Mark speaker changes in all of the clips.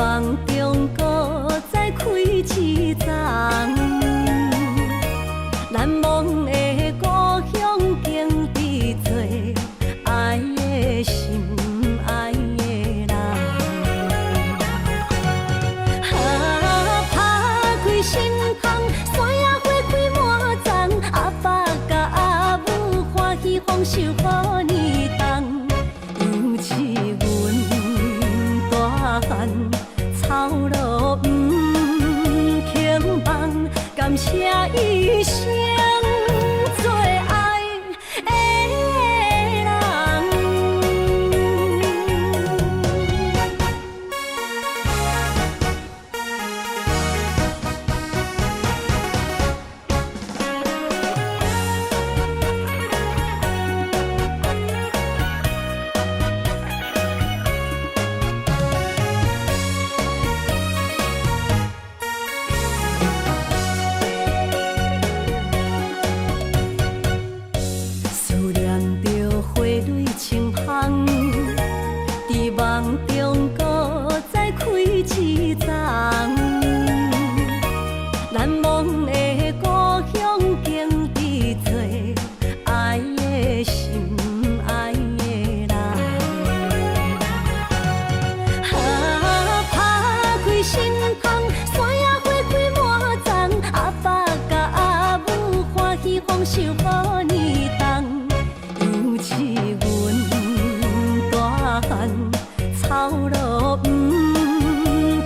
Speaker 1: 梦中搁再开一丛，难忘的故乡经历做爱的心爱的人。打开心窗，山野花开满丛，阿爸甲阿母欢喜丰收好年冬，尤是阮大汉草路不轻放，感谢一生做爱的人。思念着花蕊清香，伫梦中搁再开一丛，难忘的故乡经历做爱的心爱的人。打开心窗，山野花开满丛，阿爸甲阿母欢喜丰收好年冬，尤是阮大汉草路不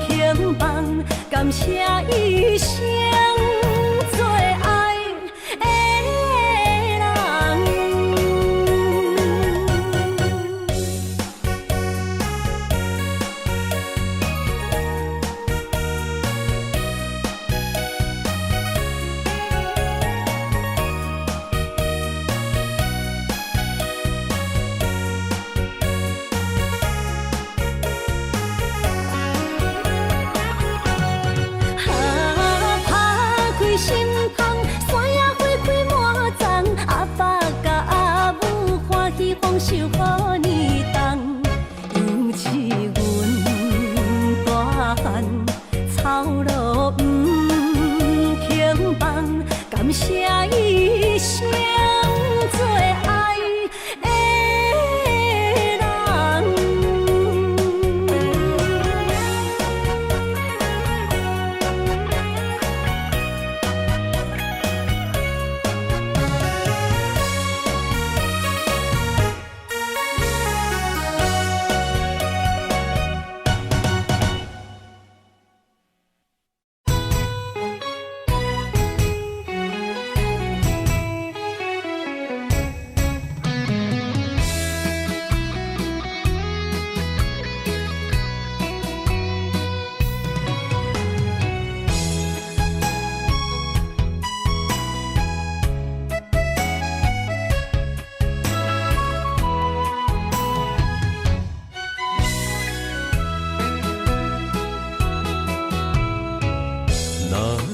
Speaker 1: 轻放，感谢一生做爱的人。打开心窗，山野花开满丛，阿爸甲阿母欢喜丰收好年冬，尤是阮大汉草路不轻放，感谢一生做爱的人。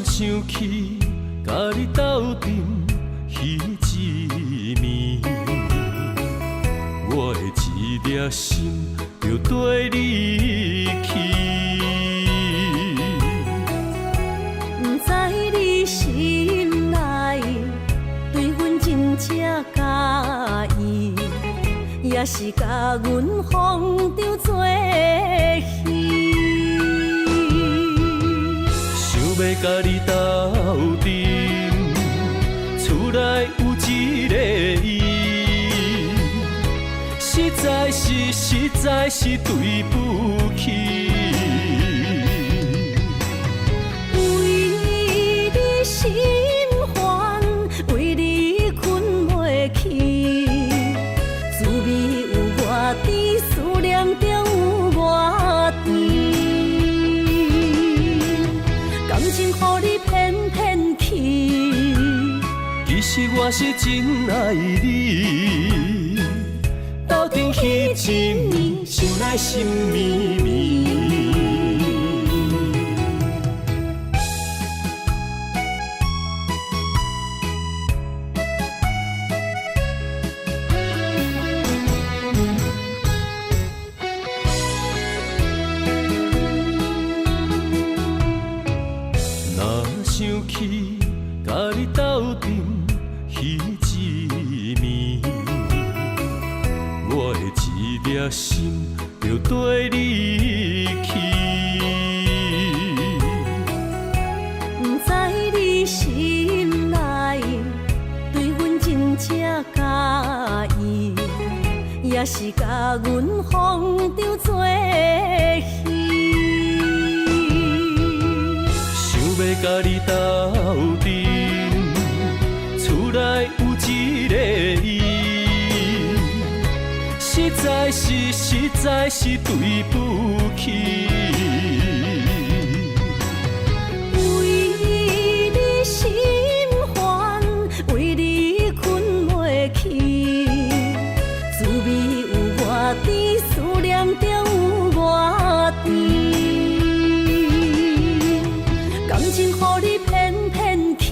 Speaker 2: 想起甲你斗阵彼一暝，我的一粒心就跟你去。
Speaker 1: 不知你心内对阮真正介意，也是甲阮风中做戏。
Speaker 2: 想要甲你斗阵，厝内有一个伊，实在是对不起。
Speaker 1: 为你心烦，为你困袂去，滋味有偌甜，思念中有偌甜。感情予你骗骗去，
Speaker 2: 其实我是真爱你。斗阵彼一暝，想来心绵绵。
Speaker 1: 也是甲阮风中做戏。
Speaker 2: 想要甲你斗阵，厝内有一个伊，实在是对不起。
Speaker 1: 为你心烦，为你困袂去，滋味有偌甜，思念着有偌甜。感情予你骗骗去，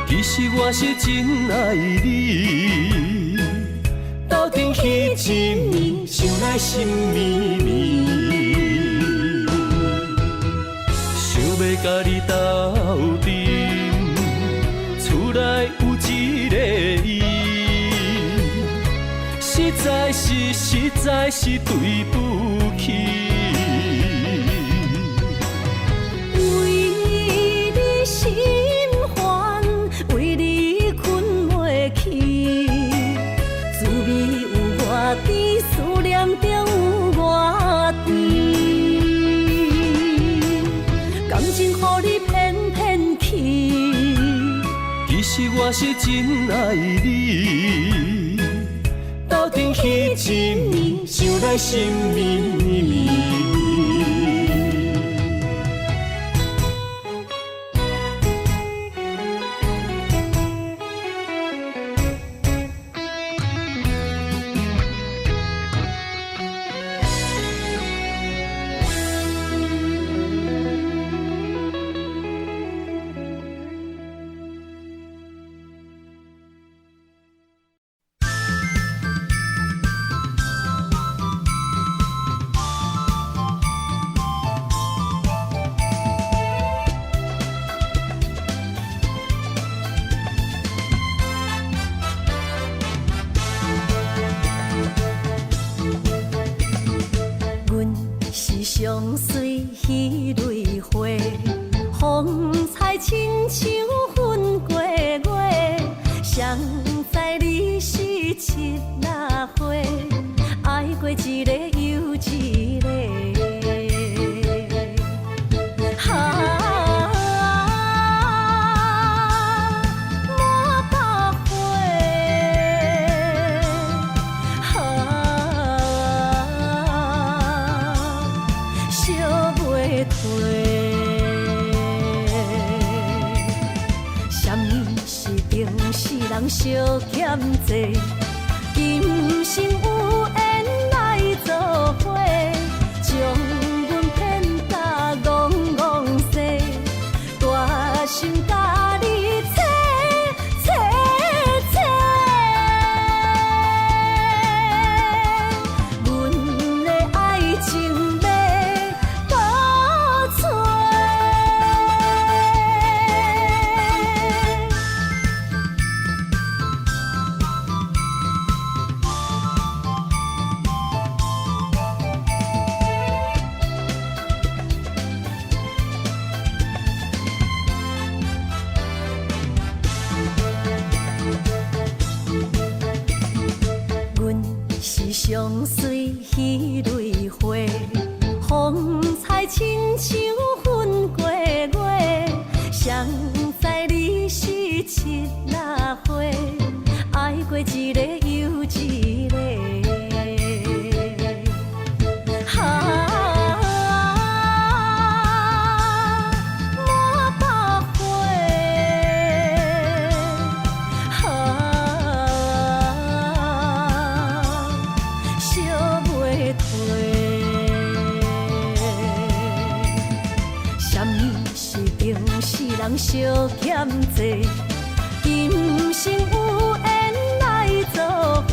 Speaker 2: 其实我是真爱你，斗阵彼一暝，想来心绵绵。想要甲你斗阵，厝内有一个伊，实在是对不起。
Speaker 1: 为你心烦，为你困袂去，滋味有偌甜，思念着有偌甜。感情予你骗骗去，
Speaker 2: 其实我是真爱你，斗阵彼一暝，想来心绵绵。
Speaker 1: 相随彼蕊花，风采亲像云过月。谁知你是七那花，爱过一个又一个。人相欠债，今生有缘来作伙，将阮骗甲戆戆西，大心甲你切切切，阮的爱情要倒找。相随彼蕊花，风采亲像云过月。谁知你是七那花，爱过一个又一个。人相欠债，今生有缘来作伙，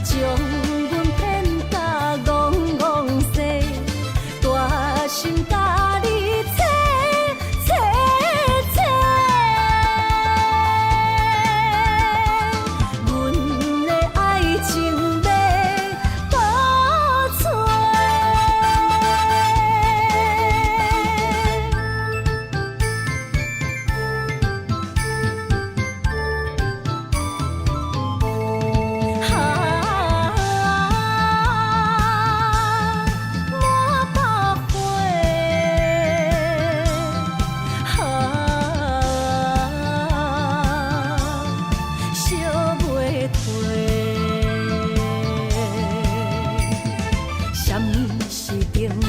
Speaker 1: 将阮骗甲戆戆西，大心甲你切切切，阮的爱情要倒找。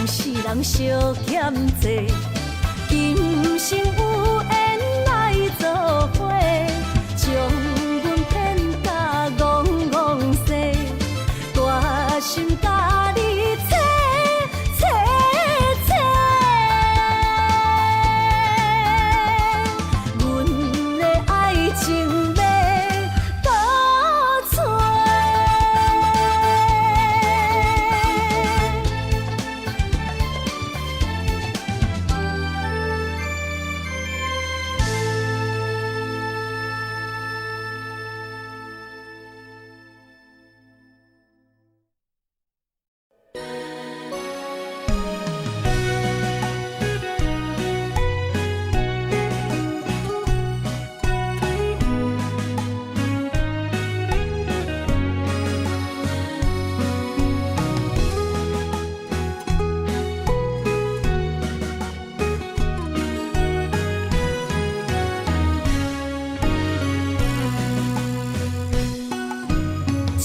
Speaker 1: 世人相欠债，今生有缘来做伙，将阮骗甲戆戆西，大心甲你切切切，阮的爱情要倒找。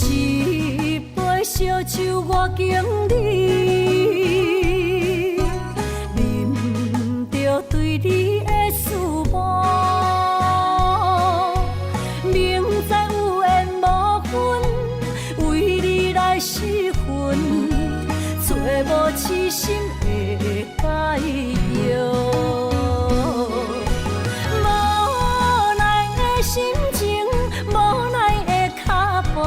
Speaker 1: 一杯烧酒我敬你，啉着对你的思慕，明知有缘无分，为你来失魂，找无痴心的解药。无奈的心情，无奈的脚步，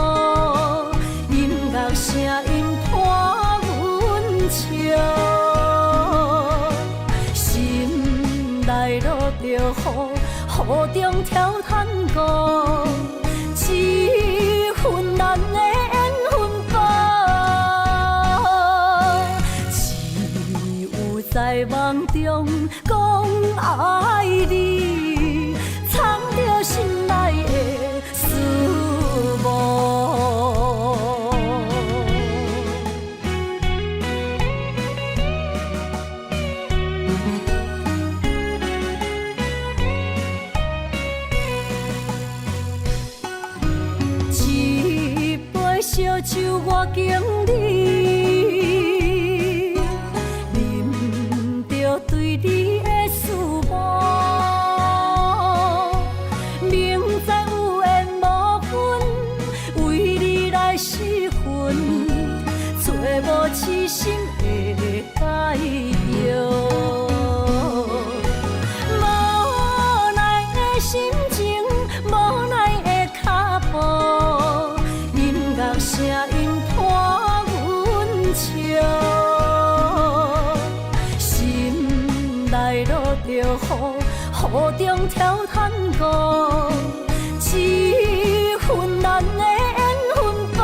Speaker 1: 音乐声音拖阮笑，心内落着雨，雨中跳探戈，一份难的缘分报，只有在梦中讲爱你，藏着心内的思慕。一杯烧酒我敬你，啉着对你的思慕，明知有缘无分，为你来失魂，找无痴心的解药。无奈的心情，无奈的脚步，音乐声音拖阮笑，心内落着雨，雨中跳探戈，一份难的缘分报，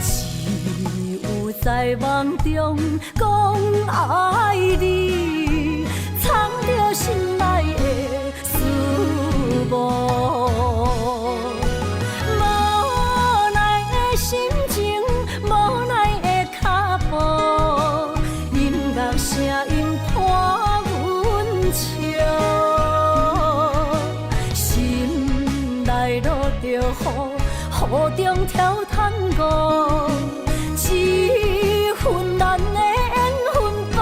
Speaker 1: 只有在梦中讲爱你，藏着心内的思慕。无奈的心情，无奈的脚步，音乐声音拖阮笑，心内落着雨，雨中跳探戈，一份难的缘分报，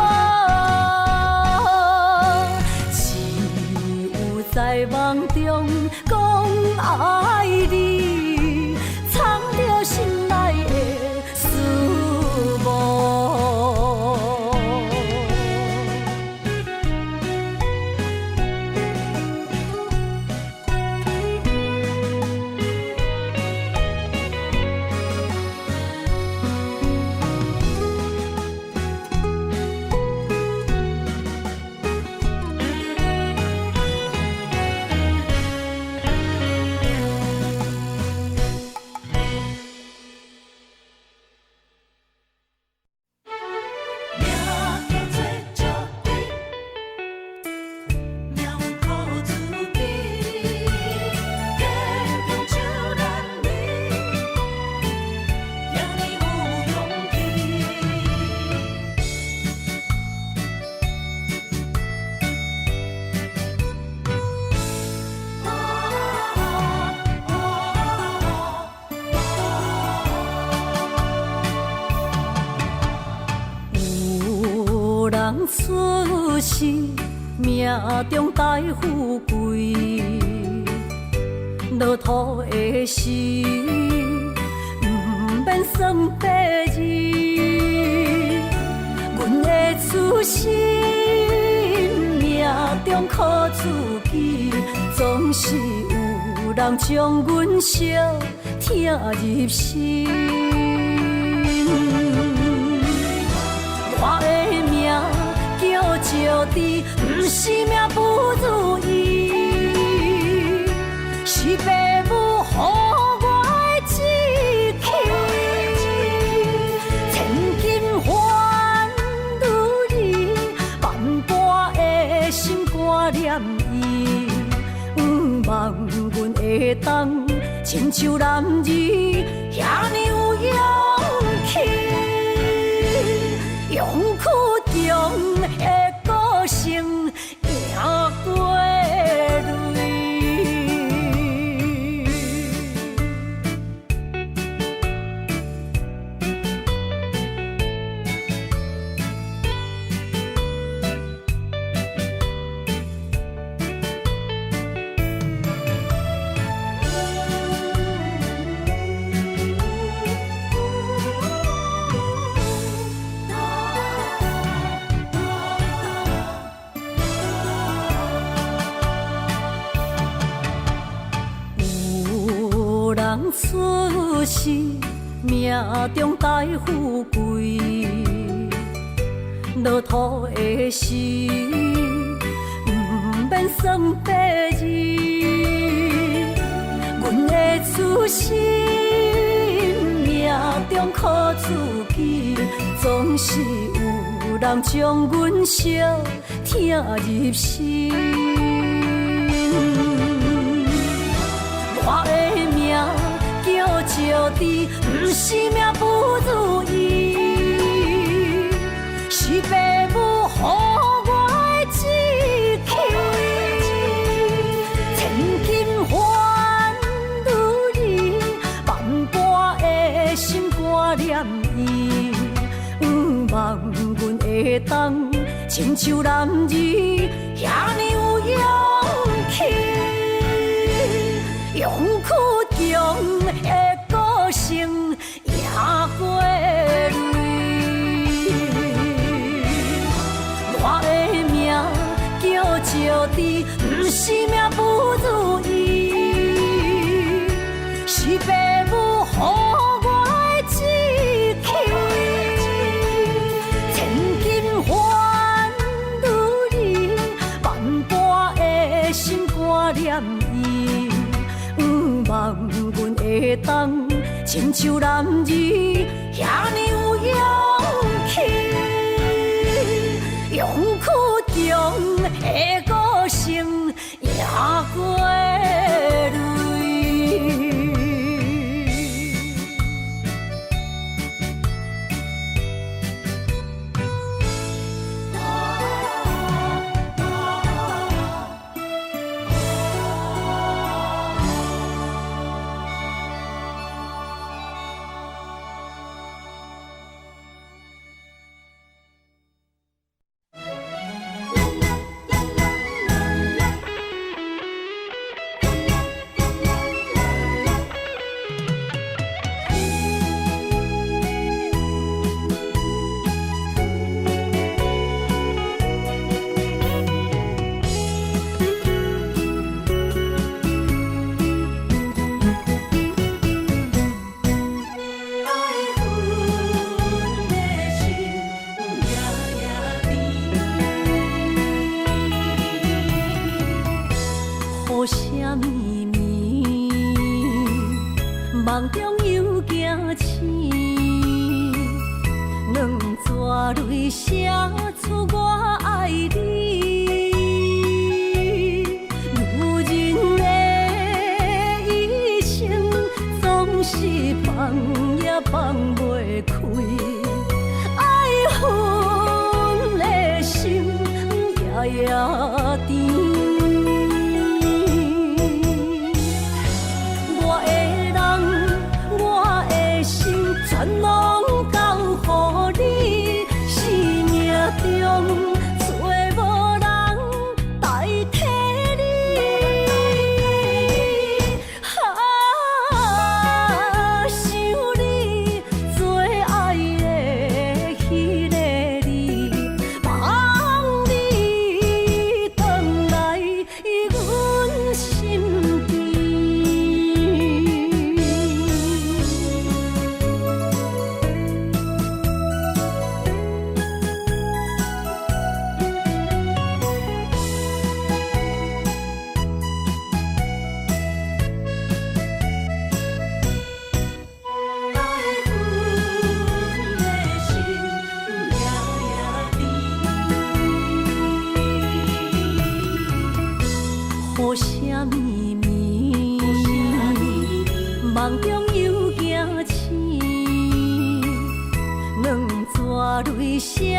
Speaker 1: 只有在梦中讲爱你，藏着心内的思慕。人出世，命中带富贵，落土的时，不免算白字。阮的出身，命中靠自己，总是有人将阮惜疼入心。我的命叫石地，不是命不如意，是父母予我的志气。千金换如意，万般的心挂念伊，望阮会当亲像男儿遐尼有勇气。勇气中的个性赢过泪。出世，命中带富贵，落土的时，不免算白字。阮的出身，命中靠自己，总是有人将阮惜疼入心。我的命叫石地，不是命不如意，是父母予我的志气。千金换如意，万般的心挂念伊，望阮会当亲像男儿遐尼有勇气。勇气中的个性赢过泪。我的命叫石地，不是命不如意，是父母予我的志气。千金换如意，万般的心挂念伊。望阮会当亲像男儿遐尼有勇气，勇气中的个性赢过泪。雨啥咪咪，梦中又惊醒，两纸泪写出我爱你。女人的一生总是放也放袂开，爱恨的心夜夜甜。全拢交予你，生命中啥秘密？梦中又惊醒，两纸泪写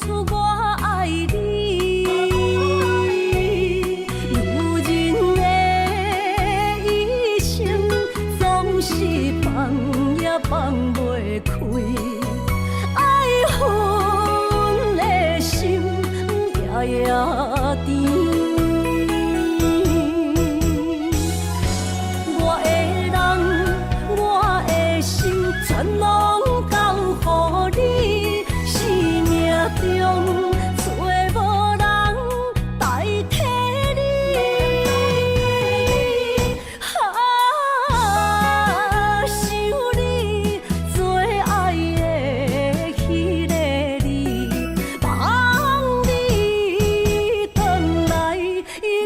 Speaker 1: 出我爱你。如人的一生，总是放也放袂开，爱恨的心夜夜甜。全拢交予你，生命中找无人代替你。想你做爱的迄个你，望你回来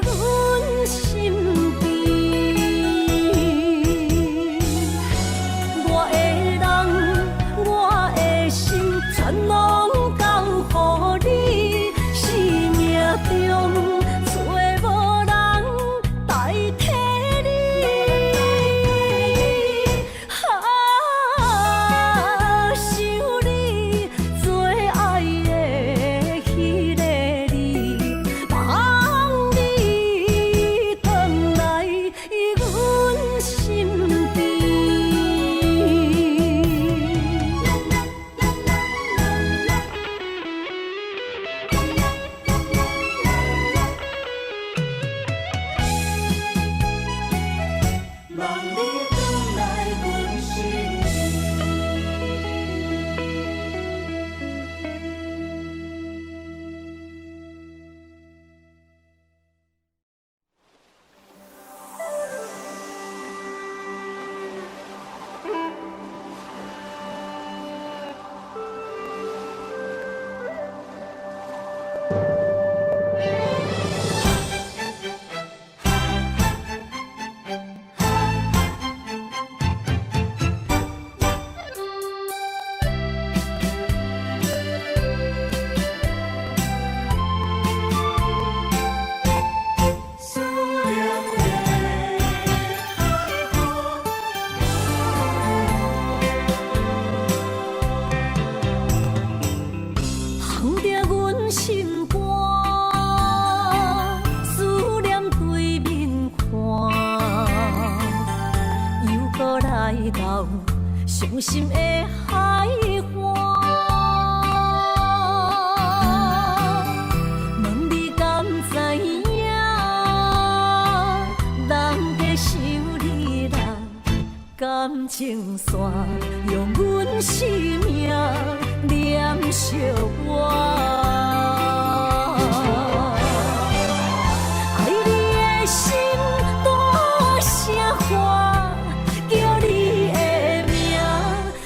Speaker 1: 阮身边。全拢交予你，生命中找无人代替你。想你做爱的迄个你，望你回来阮身边。伤心的海岸，问你敢知影？人在想你人，感情线用阮生命念惜我。爱你的心大声喊，叫你的名，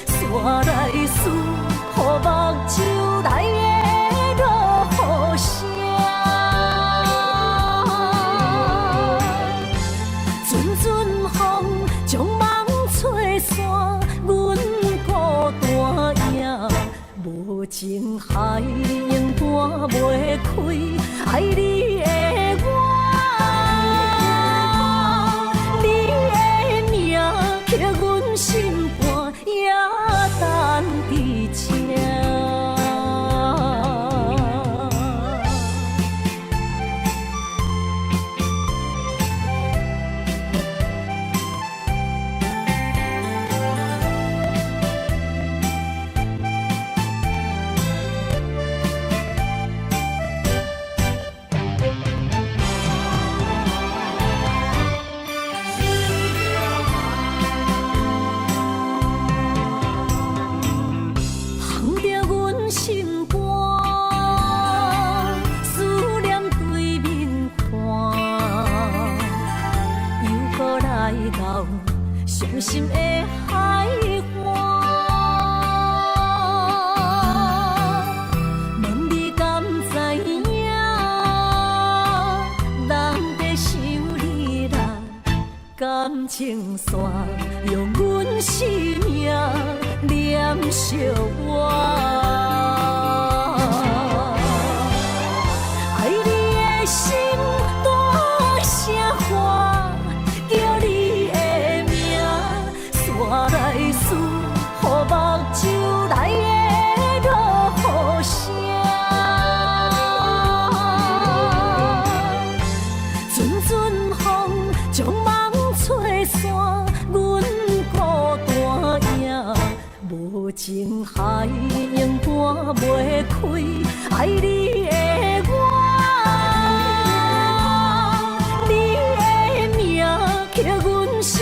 Speaker 1: 山来思，雨目睭来的落雨声。阵阵风将梦吹散，阮孤单影，无情海涌断袂开，爱你的我。刻阮心肝，也等伫这。伤心的海岸，问你敢知影？人在想你人，感情线用阮生命念惜我。爱你的心大声喊。袂开，爱你的我，你的名刻阮心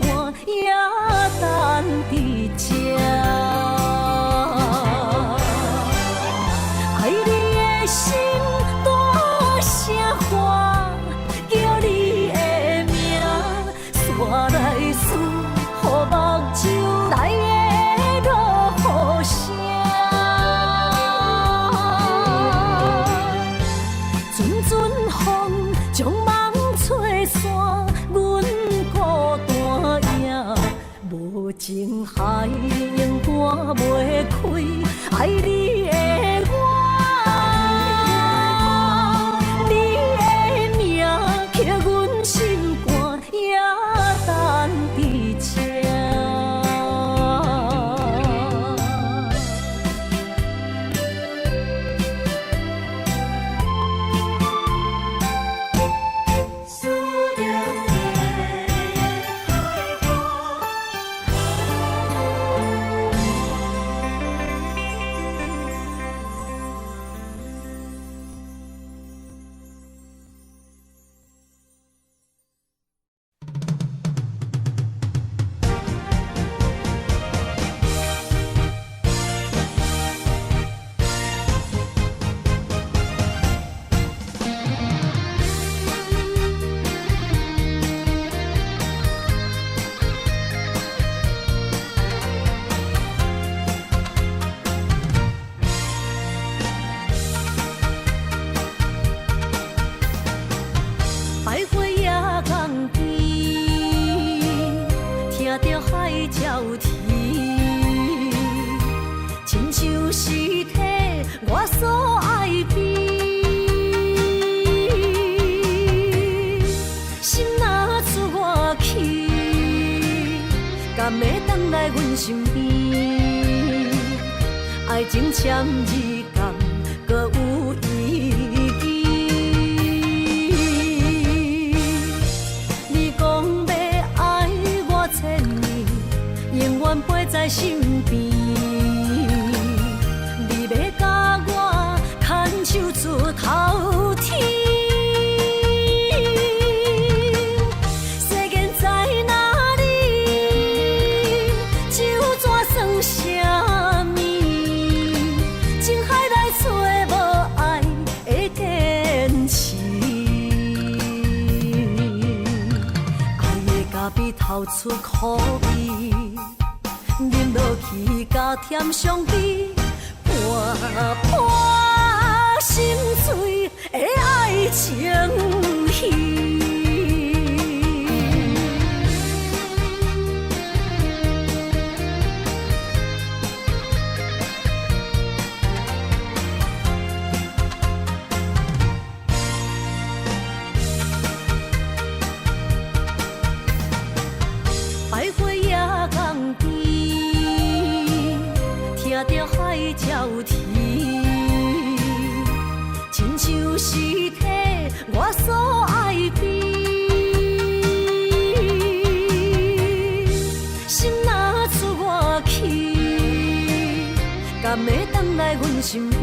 Speaker 1: 肝，也等伫这。爱你的心大声喊，叫你的名，山来思，雨目睭来的落雨声。阵阵风将梦吹散，阮孤单影，无情海永断袂开，爱你的我。身边，爱情签字工，搁有意义。你讲要爱我千年，永远陪在身边。你要甲我牵手出头天。 透出苦味，饮落去甲甜相比，伴伴心碎的爱情戏。听着海鸟啼，亲像是体我所爱的，心若出我去，敢会回来阮身边？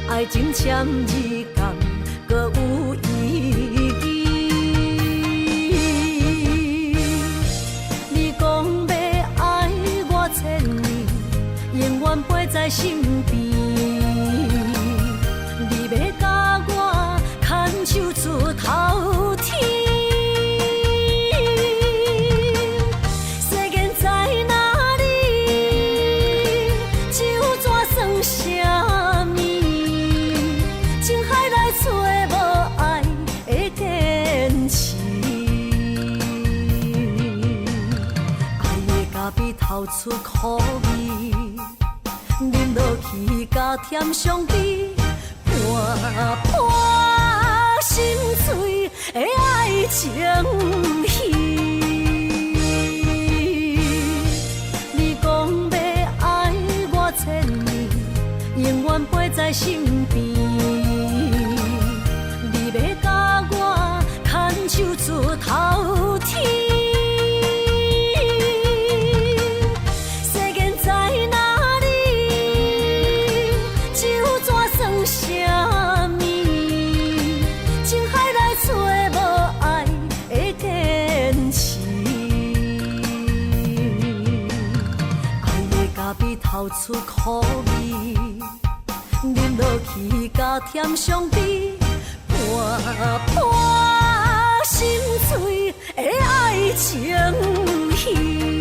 Speaker 1: 爱情签字工，搁有意义。 陪在身边，你要甲我牵手出头天。世间在哪里？酒怎算什么？情海来找无爱的坚持，爱的咖啡透出苦味。 饮落去甲甜相比，伴伴心碎的爱情戏。你讲要爱我千年，永远陪在身边。你要甲我牵手出头天。 酒泡出苦味，饮落去甲甜相比，破破心碎的爱情戏。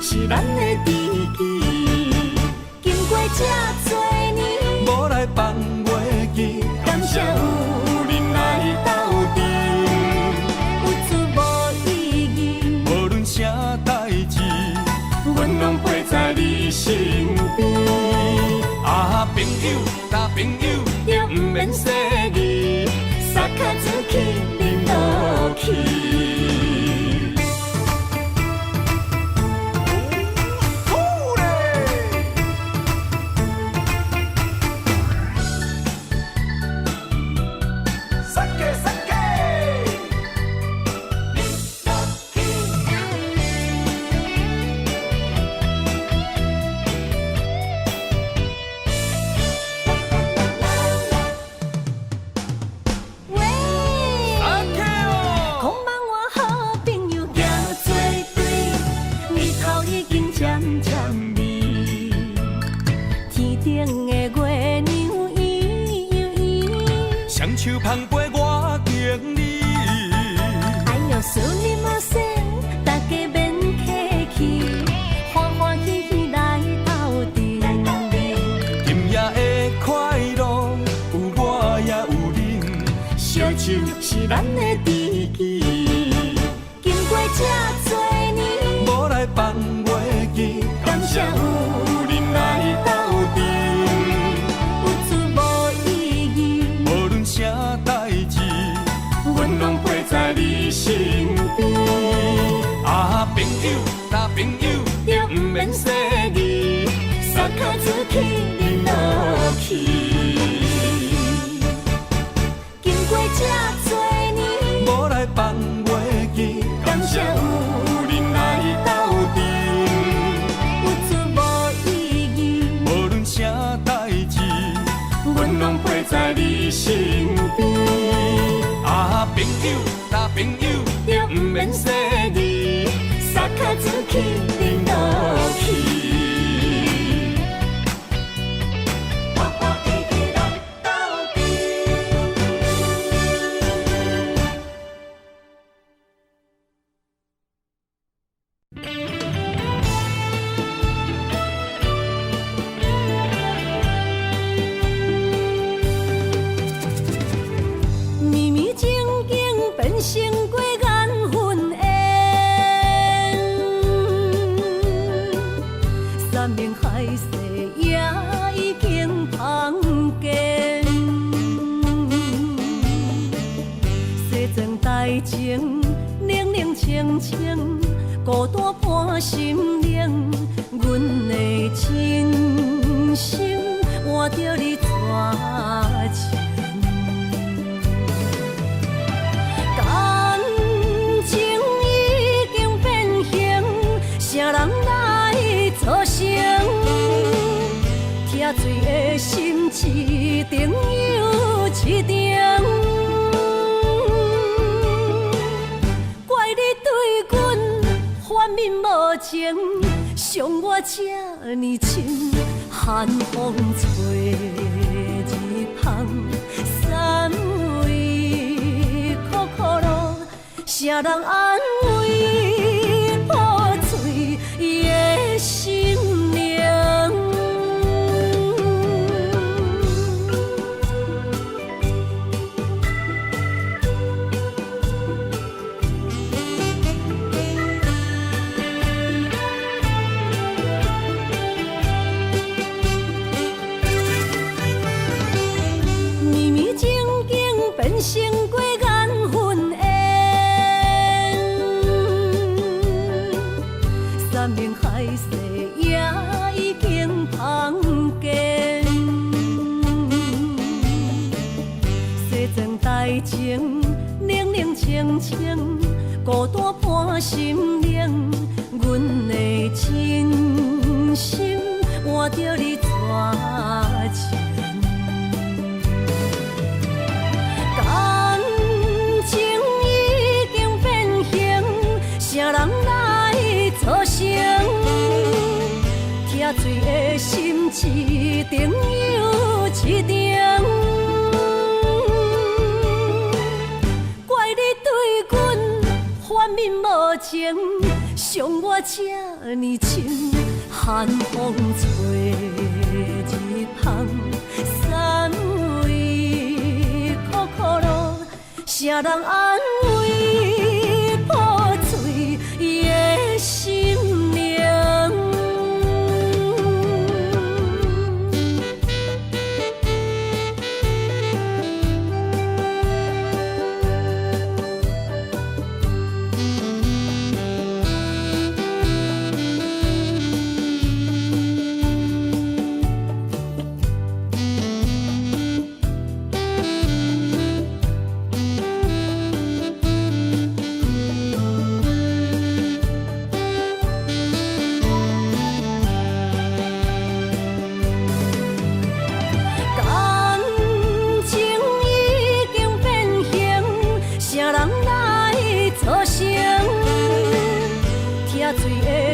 Speaker 1: 是咱的知己，经过这多年，
Speaker 2: 无来放袂记，
Speaker 1: 感谢有人来斗阵，有趣无意义，
Speaker 2: 无论啥代志，
Speaker 1: 阮拢陪在你身边。
Speaker 2: 啊，朋友，大朋友，
Speaker 1: 就不免说字，撒卡出去，淋落去。
Speaker 2: 手捧杯我敬你，
Speaker 1: 哎呦，思念无声，大家免客气，欢欢喜喜来斗阵。
Speaker 2: 今夜的快乐有我也有你，
Speaker 1: 烧酒是咱的知己，经过这多年，
Speaker 2: 无来放袂记，
Speaker 1: 感谢有人来斗阵。
Speaker 2: 啥代志，
Speaker 1: 阮拢陪在你身边。
Speaker 2: 啊，朋友，大朋友，
Speaker 1: 就不免说字，撒卡出去，淋落去。经过这多年，
Speaker 2: 无来放袂记，
Speaker 1: 感谢有人来斗阵，有趣无意义，
Speaker 2: 无论啥代志，
Speaker 1: 阮拢陪在你身边。
Speaker 2: 啊，朋友，大朋友，
Speaker 1: 就不免说字，撒卡出去，淋落去。成过缘分缘，山明海誓也已经碰见。西装大情，冷冷清清，孤单伴心灵。阮的真心换着你绝情。啥人来作成？疼水的心一定又一定。怪你对阮反面无情，伤我这呢深，寒风吹日芳，三围苦苦路，谁人安慰破碎的心灵？变成过眼云烟，山明海誓也已经芳见。西庄台前，冷冷清清，孤单伴心灵。阮的真心换着你绝情。谁人来作成？疼水的心一定又一定。怪你对阮反面无情，伤我这呢深。寒风吹日芳，三围苦苦路，谁人安慰破碎的心灵？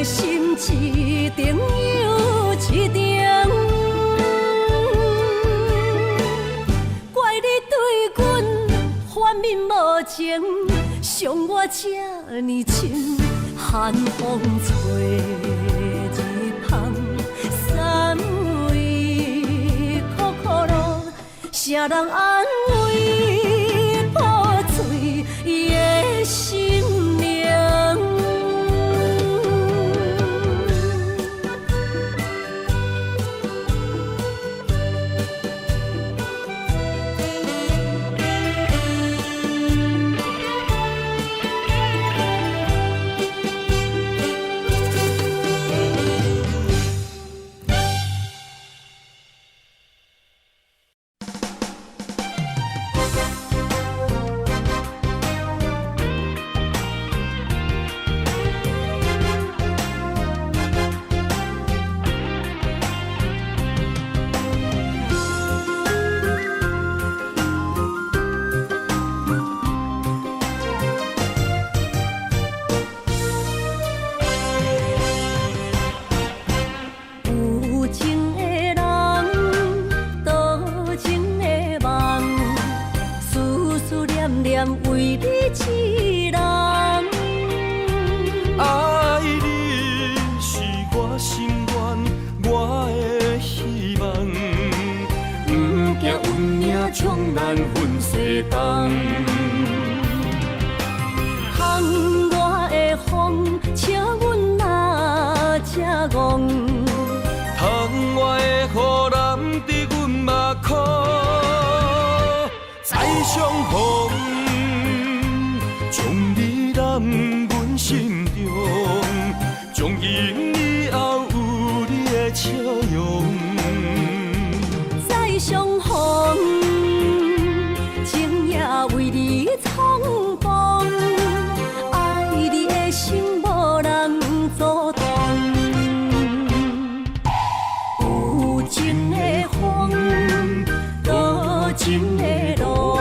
Speaker 1: 心一定又一定，怪你对阮反面无情，伤我这呢深。寒风吹日芳，三围苦苦路，谁人安慰破碎的心灵？为你痴人，
Speaker 2: 爱你是我心愿，我的希望。不惊运命冲咱分西东。
Speaker 1: 窗外的风笑阮哪这戆，
Speaker 2: 窗外的雨淋伫阮目眶，再相逢。将你揽阮心中，从今以后有你的笑容。
Speaker 1: 再相逢，情也为你冲动，爱你的心无人阻挡。有情的风，多情的路。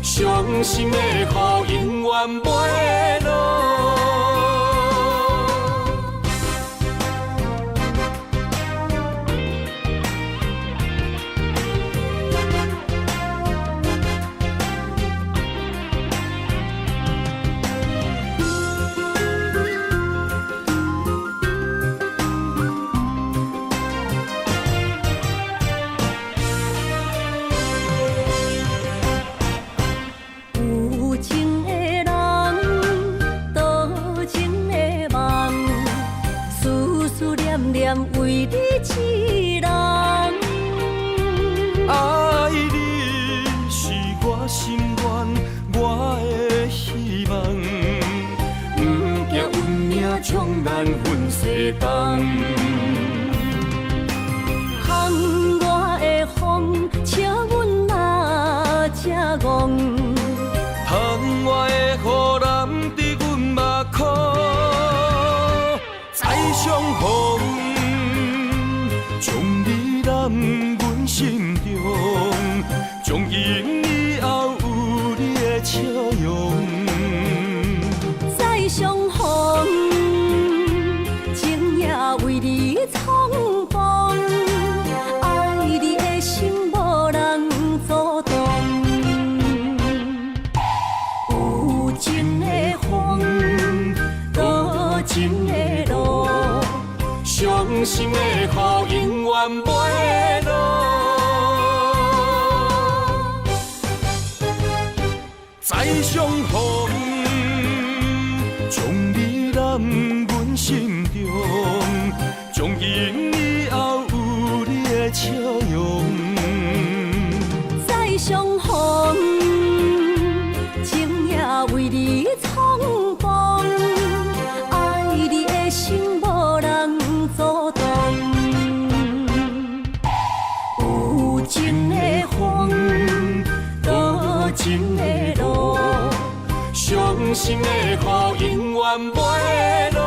Speaker 1: 伤心的雨永远袂落。
Speaker 2: 冬。
Speaker 1: 窗外的风，笑阮嘛正戆。
Speaker 2: 窗外的雨淋伫阮目眶，再相逢，将你揽阮心中，从今以后有你的笑容。
Speaker 1: 再相逢，情也为你创风，爱你的心无人阻挡。有情的风，多情的路，伤心的雨永远袂落。
Speaker 2: 再相逢，将你揽阮心中，从今以后有你的笑容。
Speaker 1: 再相逢，情也为你创风，爱你的心无人阻挡。有情的风，多情的路，伤心的雨永远袂落。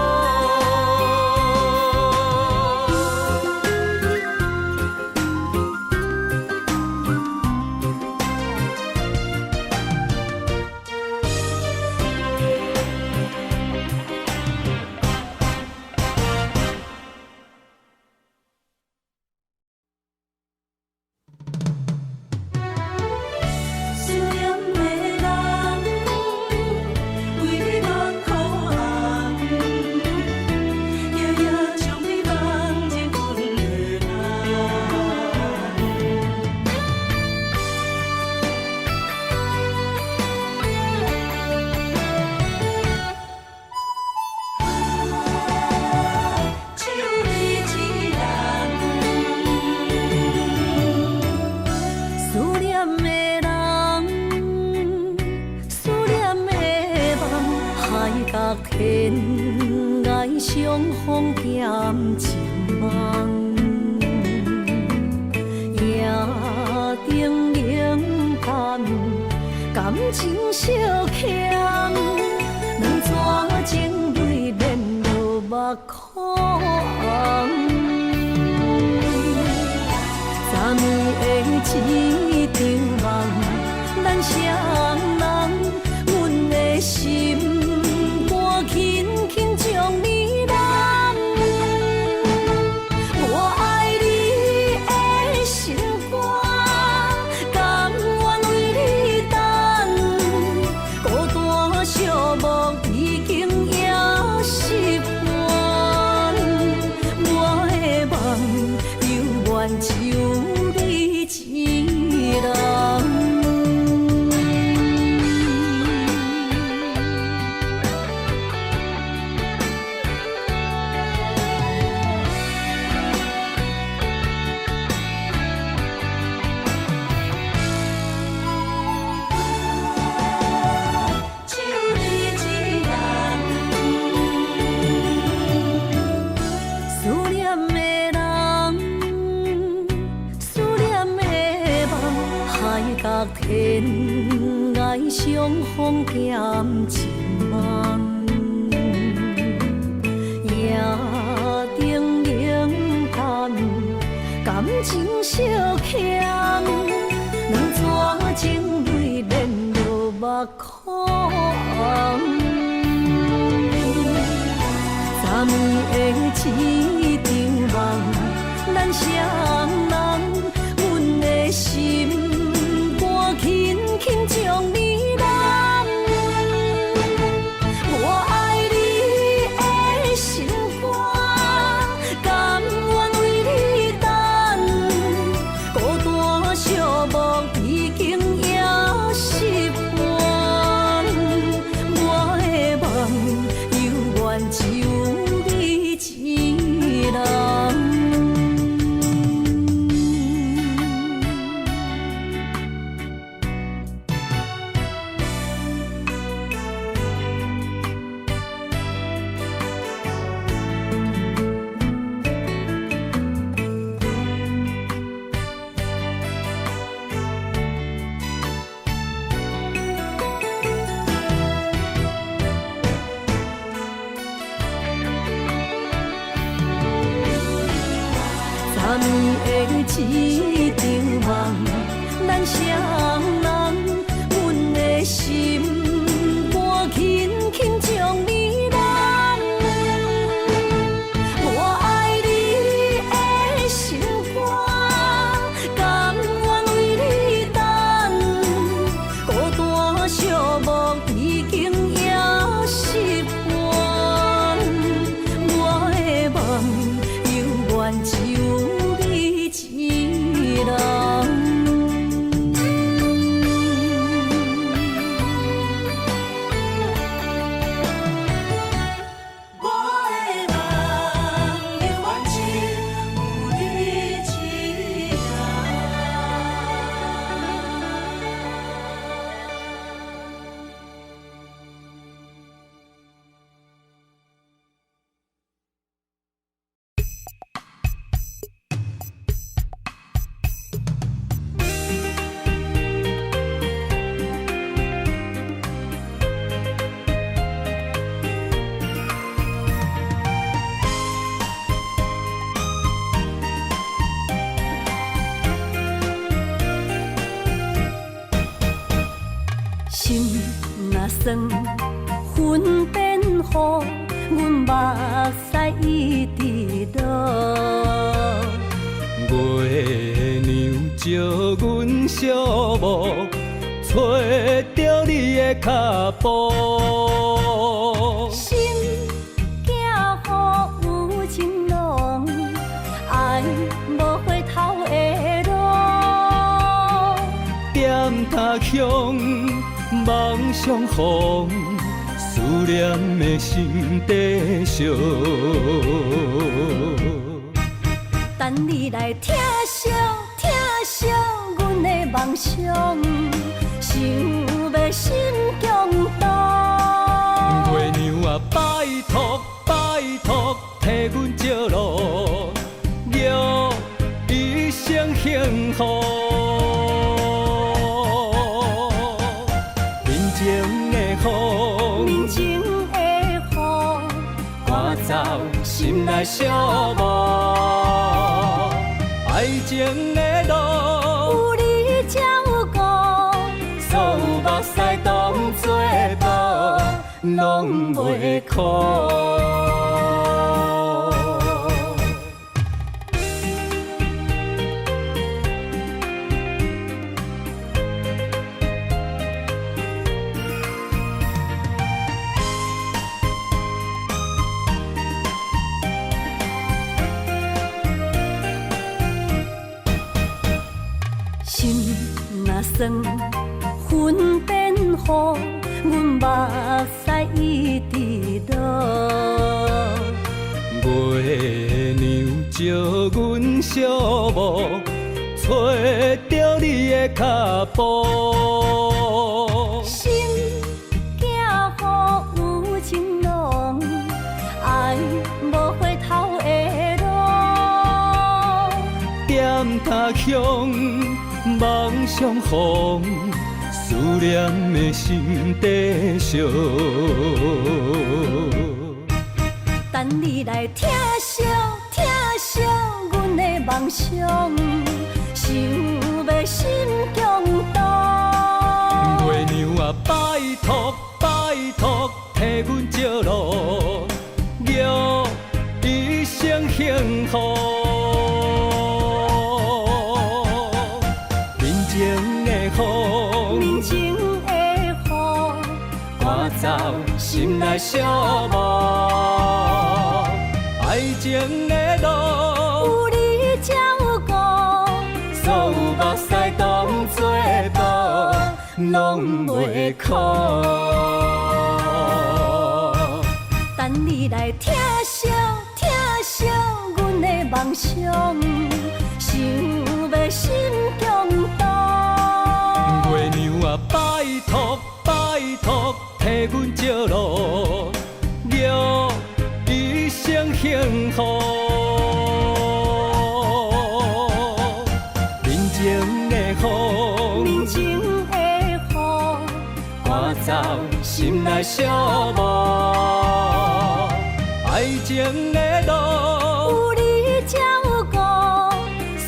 Speaker 1: 天涯相逢兼情梦，夜灯冷淡，感情小强，两纸情泪连落目眶。昨暝的一场梦，咱双人，阮的心。轻轻将你揽，我爱你的心肝，甘愿为你等。孤单寂寞已经也习惯，我的梦永远只有你一人。天涯相逢兼情梦，夜灯冷淡，感情小强，两纸情泪连落目眶。昨暝的一场梦，咱双人，阮的心。轻轻将你揽，我爱你的心肝，甘愿为你等。孤单寂寞已经也习惯，我的梦永远只有你一一场梦，咱双人，阮的心肝轻轻将你揽。我爱你的心肝，甘愿为你等，孤单寂寞已经也习惯，我的梦永远只有你一人。我的梦永远只有你一人。心若酸，云变雨，阮目屎一直落。
Speaker 2: 月娘照阮寂寞，找着你的脚步。
Speaker 1: 心行雨有情浓，爱无回头的路。
Speaker 2: 点他乡，梦相逢，思念的心底烧。
Speaker 1: 等你来疼惜疼惜阮的梦想，想要心强大。
Speaker 2: 月娘啊，拜托拜托，替阮照路，留一生幸福。人情的雨，
Speaker 1: 人情的雨，
Speaker 2: 赶走心内寂寞。爱情的路，
Speaker 1: 有你才有我，
Speaker 2: 所有目屎当作宝，拢袂苦。
Speaker 1: 心若酸，云变雨，阮目屎一直落。
Speaker 2: 月娘照阮寂寞，找着你的脚步。
Speaker 1: 心行雨有情浓，爱无回头的路。
Speaker 2: 点他乡，梦相逢，思念的心底烧。
Speaker 1: 等你来疼惜疼惜阮的梦想，想要心强大。
Speaker 2: 月娘啊，拜托拜托，替阮照路，留一生幸福。人情的雨，
Speaker 1: 人情的雨，
Speaker 2: 赶走心内寂寞。爱情的路，
Speaker 1: 有你才有我，
Speaker 2: 所有目屎当作宝，拢袂苦。
Speaker 1: 等你来疼惜疼惜阮的梦想，想要心强大。
Speaker 2: 月娘啊，拜托拜托，替阮照路，留一生幸福。人情的雨，
Speaker 1: 人情的雨，
Speaker 2: 赶走心内寂寞。爱情的路，
Speaker 1: 有你才有我，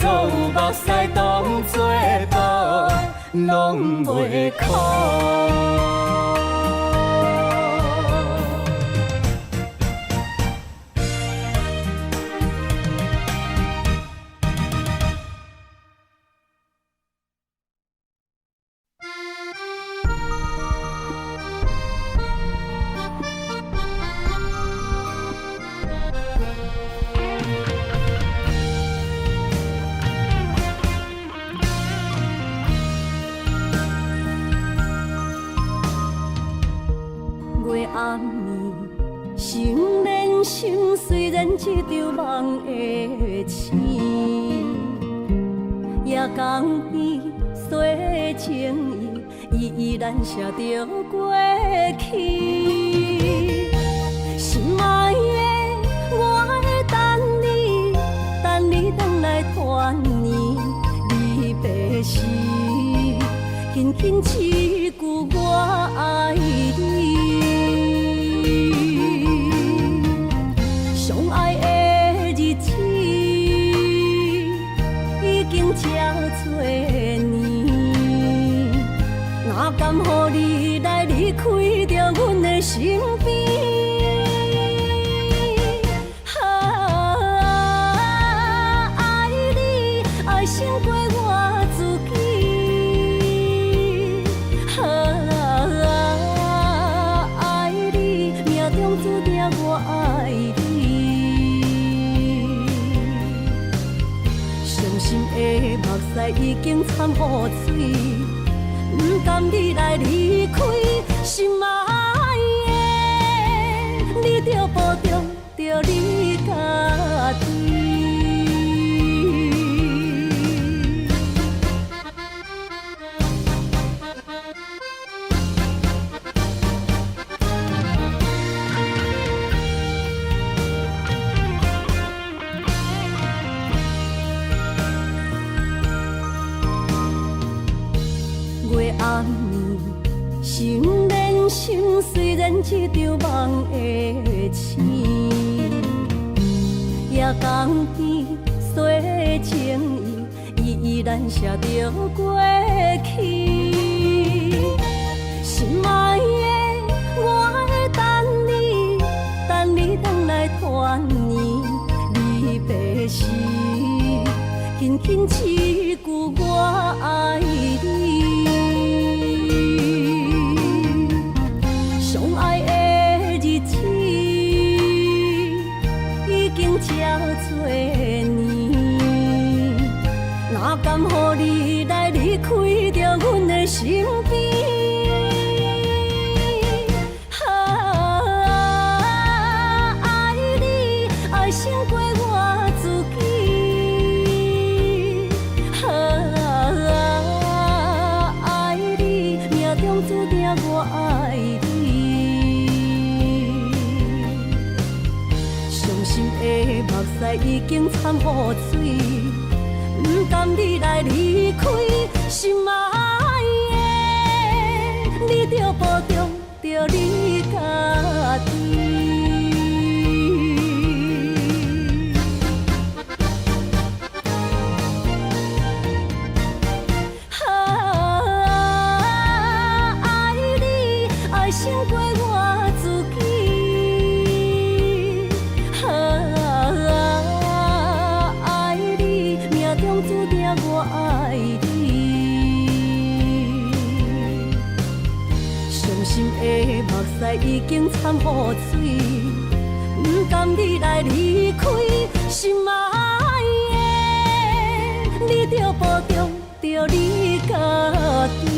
Speaker 2: 所有目目屎当作毒，拢袂哭。
Speaker 1: 暗暝，心连心，虽然一场梦的醒。夜江边洗情意，依然写着过去。心爱的，我会等你，等你回来团圆。离别时，轻轻一句我爱你。相爱的日子已经这多年，哪甘予你来离开着阮的身边？爱你爱胜过我自己，爱你命中注定我爱你。的目屎已经掺雨水，不甘你来离开，心爱的，你着保重着你家己。暗暝，心连心，虽然一场梦的醒。夜江边洗情意，依然写着过去。心爱的，我会等你，等你回来团圆。离别时，轻轻一句我爱你。相爱的日子已经这多年，哪甘予你来离开着阮的身边？爱你爱胜过我自己，爱你命中注定我爱你。的目屎已经掺雨水，不甘你来离开，心爱的，你着保重着你家己。爱你爱胜过我自己。注定我爱你，伤心的目屎已经掺雨水，不甘你来离开，心爱的，你着保重着你家己。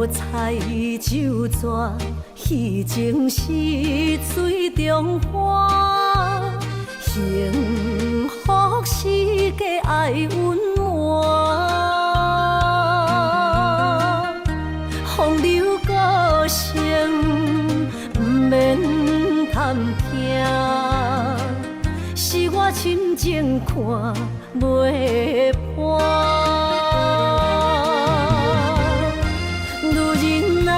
Speaker 1: 菜酒泉，彼情是水中花，幸福是家爱温暖。风流歌声不免贪听，是我深情看袂破。女人啊，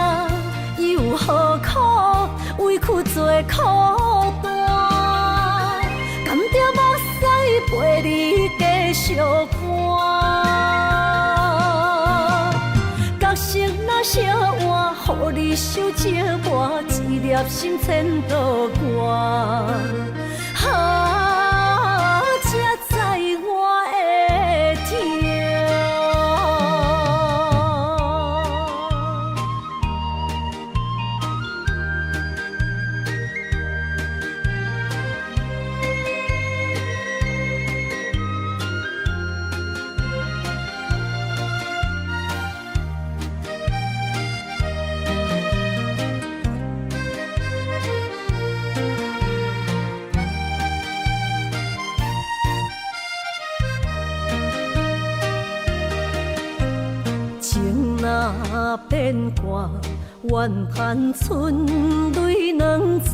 Speaker 1: 又何苦委屈做苦担？甘着目屎陪你继续寒。角色若烧换，予你受折磨，一粒心千道寒。才知我的痛。若变卦，怨叹春泪两逝。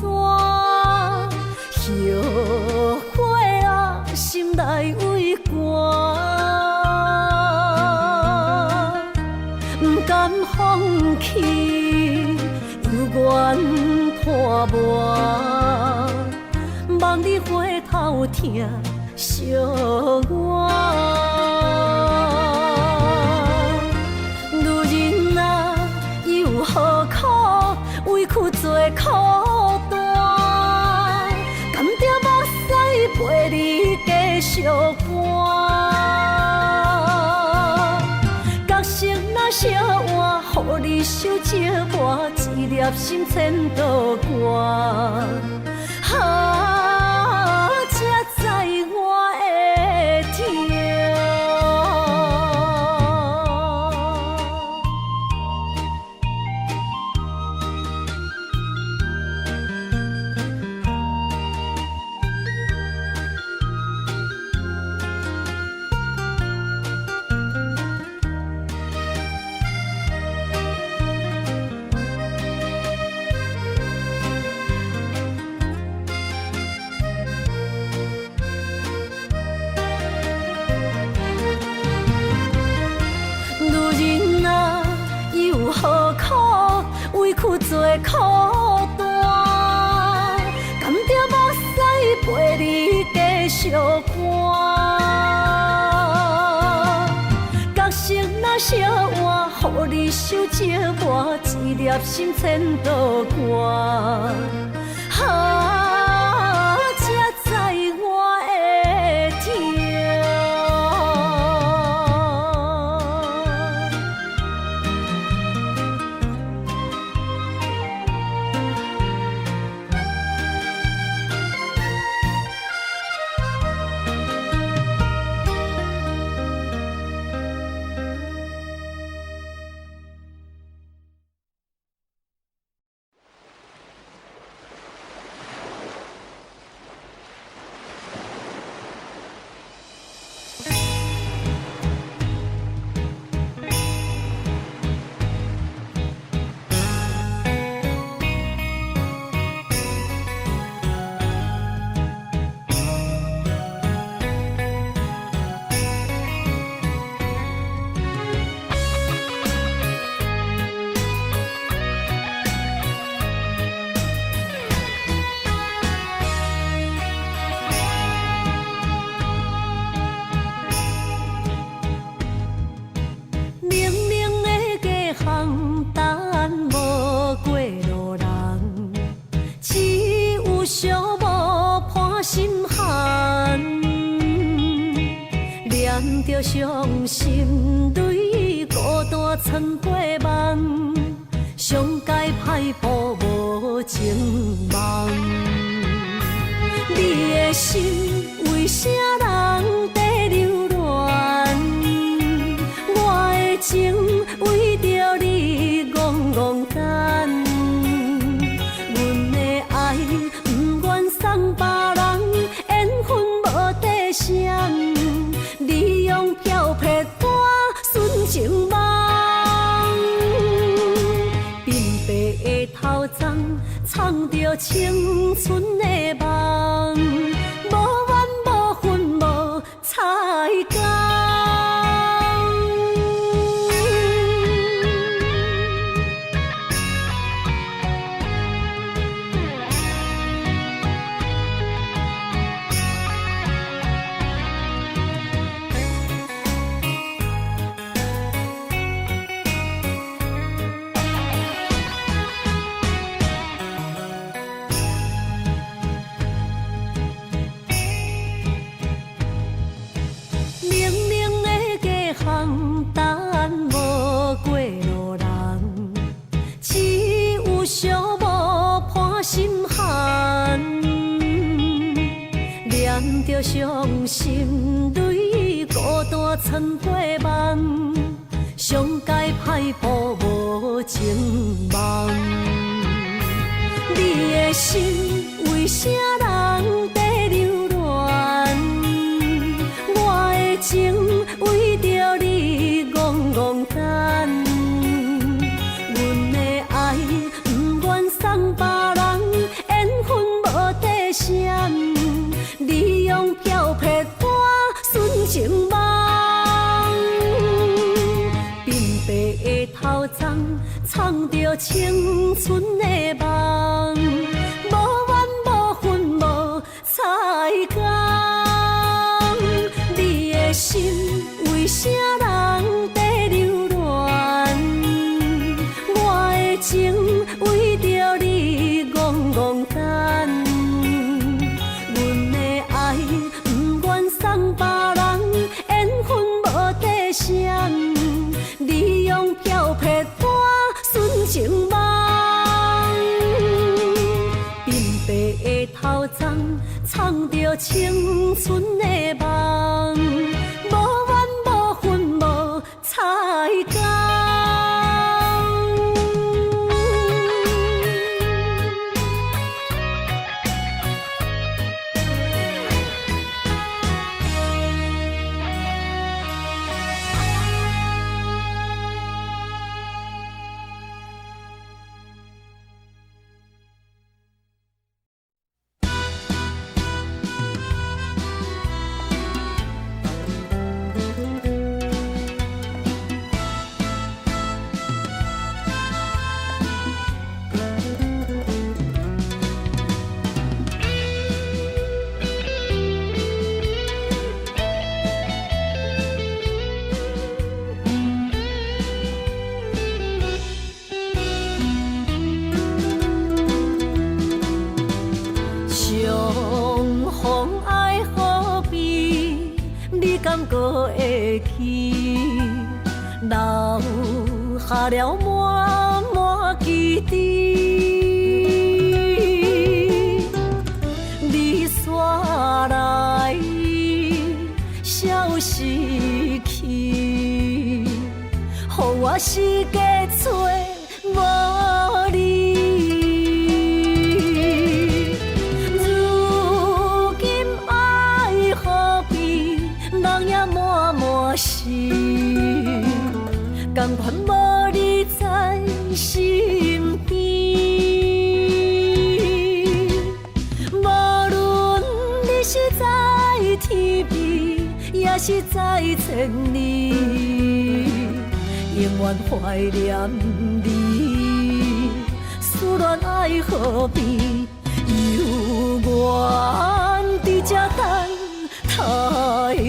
Speaker 1: 后悔啊，心内为寒，不甘放弃，犹原拖磨，望你回头听惜我。何苦委屈做苦担？甘着目屎陪你继续寒。角色若烧换，予你受折磨，一粒心千道寒。才知我的痛。委屈做苦担，甘着目屎陪你继续寒。角色若烧换，予你受折磨，一粒心千道寒。才知我的痛。着伤心泪，孤单藏过梦，上界歹步无情梦。你的心为啥人在流乱？我的情为着你戆藏着青春的梦，无怨无恨无彩工。着伤心泪，孤单藏过梦，上界歹步无情梦。你的心为啥人在流乱？我的情为着你戆戆等，阮的爱不愿送别人，缘分无底线。你用漂泊我纯情梦，鬓白的头鬃藏着青春的梦，无怨无恨无彩工。你的心为啥人在流乱？我的情为着你戆戆等。送别人，缘分无底线。你用漂泊我纯情梦，鬓白的头鬃藏着青春的梦，无怨无恨无彩工。感觉会去，留下了满满记忆。你煞来，消失去，予我世界找无你。人也满满是，甘愿无你在身边。无论你是在天边，也是在千里，永远怀念你。思恋爱何必犹原伫这等待你。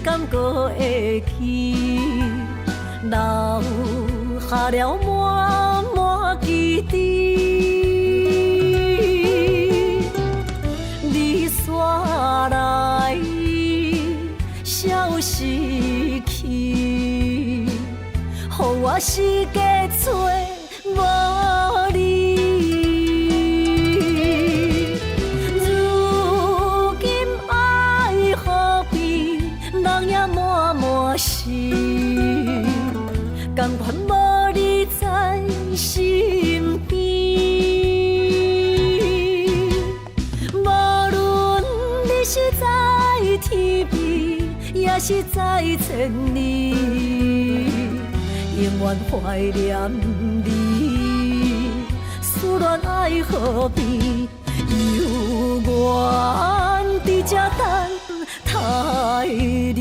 Speaker 1: 感觉会去，留下了满满记忆。你煞来，消失失去，予我世界找无你。如今爱何必，人也满满是，甘愿无你在身边。无论你是在天边，也是在千里，永远怀念你。思恋爱何必，犹原伫这等待你。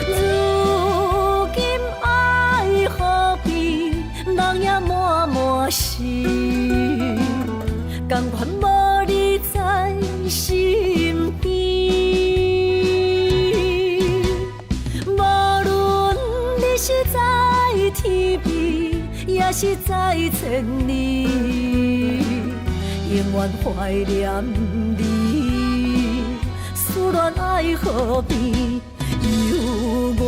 Speaker 1: 如今爱何必，人也满满是，甘愿无你在身边。无论你是在天边，也是在千里，永远怀念你。思恋爱何必，犹原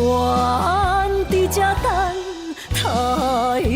Speaker 1: 伫这等待你。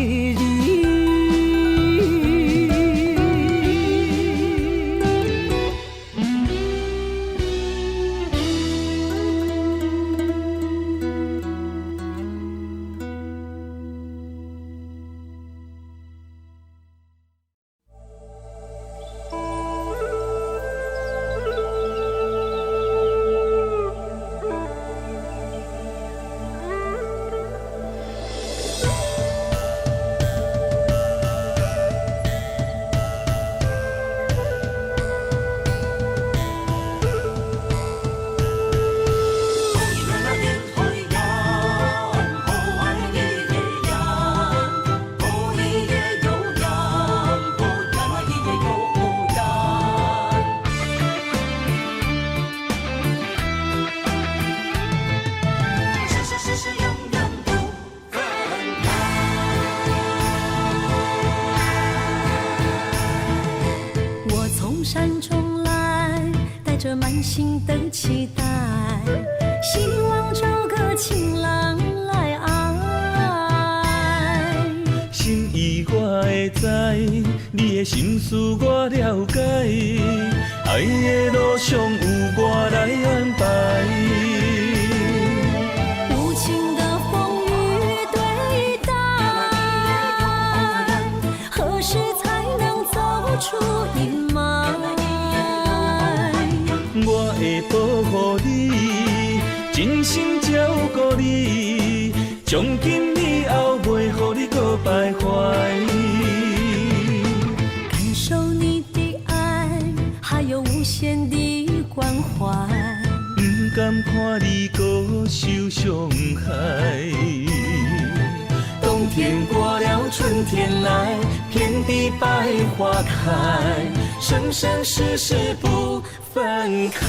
Speaker 1: 山中来，带着满心的期待，希望找个情郎来爱。
Speaker 2: 心意我会知，你的心思我了解，爱的路上有我来安排。
Speaker 1: 无情的风雨对待，何时才能走出阴霾？
Speaker 2: 我会保护你，真心照顾你，从今以后袂予你搁徘徊。
Speaker 1: 感受你的爱，还有无限的关怀，
Speaker 2: 不甘看你搁受伤害。冬天过了，春天来，遍地百花开，生生世世不分开。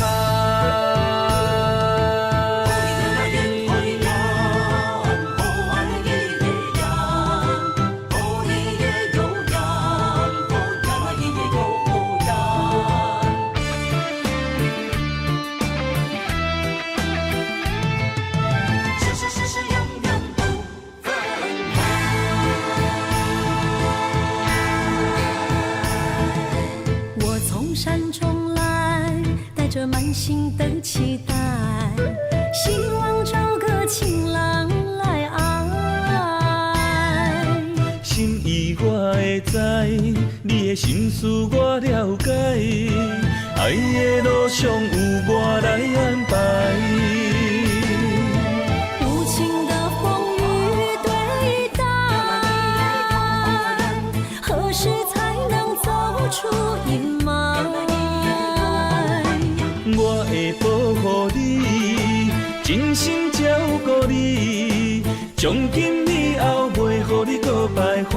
Speaker 1: 山中来，带着满心的期待，希望找个情郎来爱。
Speaker 2: 心意我会知，你的心思我了解，爱的路上有我来安排。
Speaker 1: 无情的风雨对待，何时才能走出阴霾？
Speaker 2: 我会保护你，真心照顾你，从今以后袂予你搁徘徊。